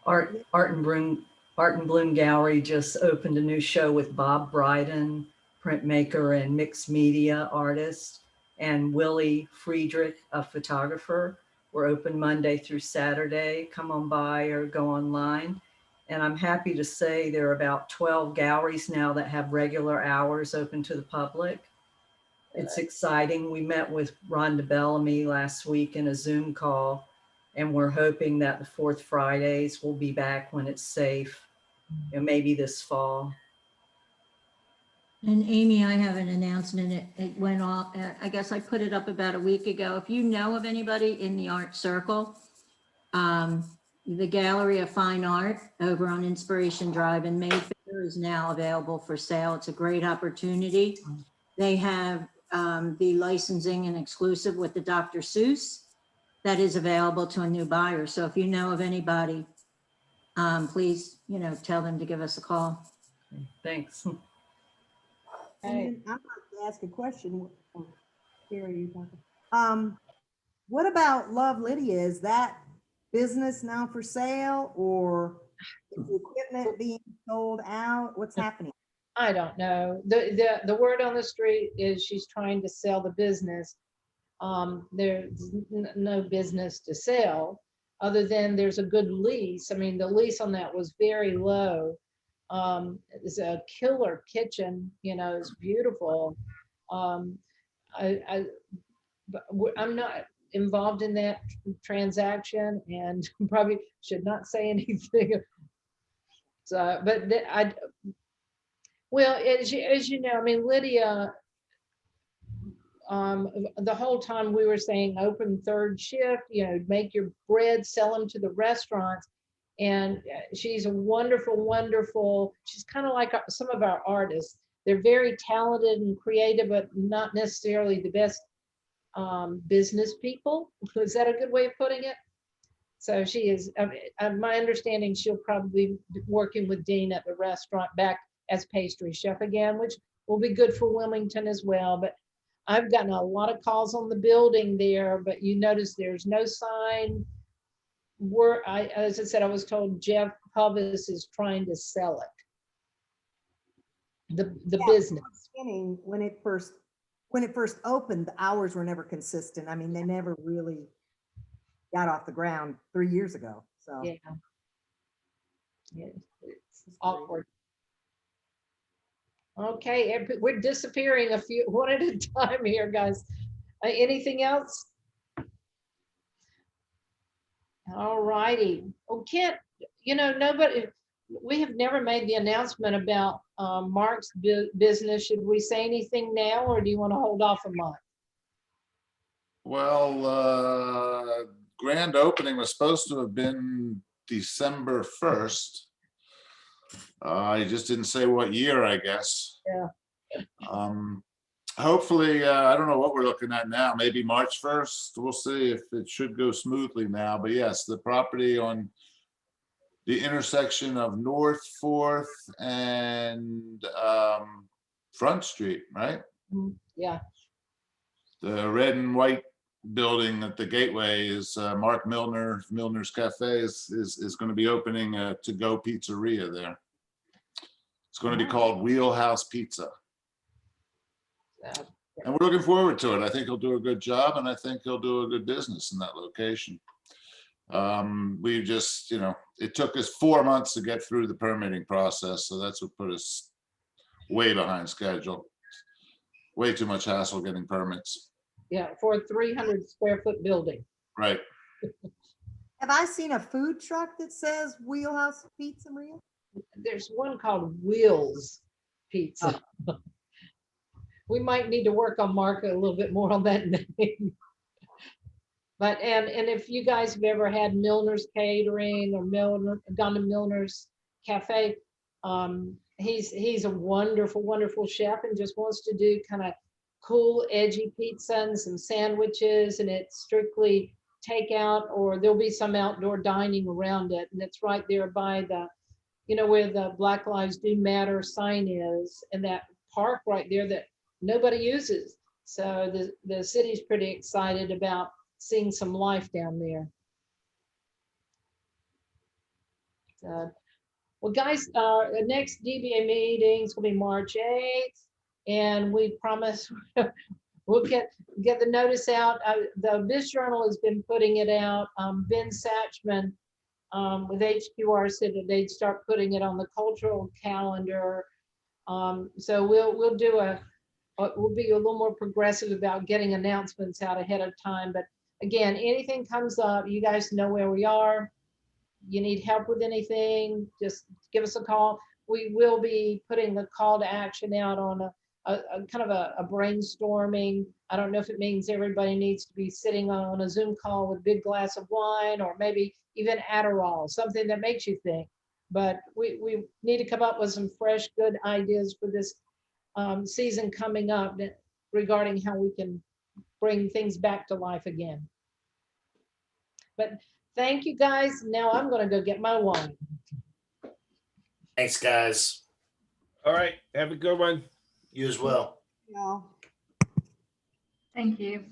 Art and Bloom Gallery just opened a new show with Bob Bryden, printmaker and mixed media artist, and Willie Friedrich, a photographer. We're open Monday through Saturday. Come on by or go online. And I'm happy to say there are about 12 galleries now that have regular hours open to the public. It's exciting. We met with Rhonda Bellamy last week in a Zoom call, and we're hoping that the fourth Fridays will be back when it's safe, and maybe this fall. And Amy, I have an announcement. It went off. I guess I put it up about a week ago. If you know of anybody in the art circle, the Gallery of Fine Art over on Inspiration Drive in Mayfair is now available for sale. It's a great opportunity. They have the licensing and exclusive with the Dr. Seuss that is available to a new buyer. So if you know of anybody, please, tell them to give us a call. Thanks. And I'd like to ask a question. What about Love Lydia? Is that business now for sale, or is the equipment being sold out? What's happening? I don't know. The word on the street is she's trying to sell the business. There's no business to sell other than there's a good lease. I mean, the lease on that was very low. It's a killer kitchen, it's beautiful. I'm not involved in that transaction and probably should not say anything. So, but well, as you know, I mean, Lydia, the whole time we were saying open third shift, you know, make your bread, sell them to the restaurants. And she's a wonderful, she's kind of like some of our artists. They're very talented and creative, but not necessarily the best business people. Is that a good way of putting it? So she is, my understanding, she'll probably be working with Dean at the restaurant back as pastry chef again, which will be good for Wilmington as well. But I've gotten a lot of calls on the building there, but you notice there's no sign. As I said, I was told Jeff Pubis is trying to sell it. The business. When it first opened, the hours were never consistent. I mean, they never really got off the ground 3 years ago. So yeah, it's awkward. Okay, we're disappearing one at a time here, guys. Anything else? All righty. Oh, Kent, you know, we have never made the announcement about Mark's business. Should we say anything now, or do you want to hold off a month? Well, grand opening was supposed to have been December 1st. I just didn't say what year, I guess. Yeah. Hopefully, I don't know what we're looking at now, maybe March 1st. We'll see if it should go smoothly now. But yes, the property on the intersection of North 4th and Front Street, right? Yeah. The red and white building at the gateway is Mark Milner's Cafe is going to be opening a to-go pizzeria there. It's going to be called Wheelhouse Pizza. And we're looking forward to it. I think he'll do a good job, and I think he'll do a good business in that location. We just, you know, it took us 4 months to get through the permitting process, so that's what put us way behind schedule. Way too much hassle getting permits. Yeah, for a 300 square foot building. Right. have I seen a food truck that says Wheelhouse Pizzeria? There's one called Wheels Pizza. We might need to work on Mark a little bit more on that name. But and if you guys have ever had Milner's Catering or gone to Milner's Cafe, he's a wonderful chef and just wants to do kind of cool, edgy pizza and some sandwiches, and it's strictly takeout, or there'll be some outdoor dining around it, and it's right there by the, you know, where the Black Lives Do Matter sign is, and that park right there that nobody uses. So the city's pretty excited about seeing some life down there. Well, guys, the next DBA meeting is going to be March 8th, and we promise we'll get the notice out. The Biz Journal has been putting it out. Ben Satchman with HQR said that they'd start putting it on the cultural calendar. So we'll be a little more progressive about getting announcements out ahead of time. But again, anything comes up, you guys know where we are. You need help with anything, just give us a call. We will be putting the call to action out on a kind of a brainstorming. I don't know if it means everybody needs to be sitting on a Zoom call with a big glass of wine, or maybe even Adderall, something that makes you think. But we need to come up with some fresh, good ideas for this season coming up regarding how we can bring things back to life again. But thank you, guys. Now I'm going to go get my wine. Thanks, guys. All right. Have a good one. You as well. Yeah. Thank you.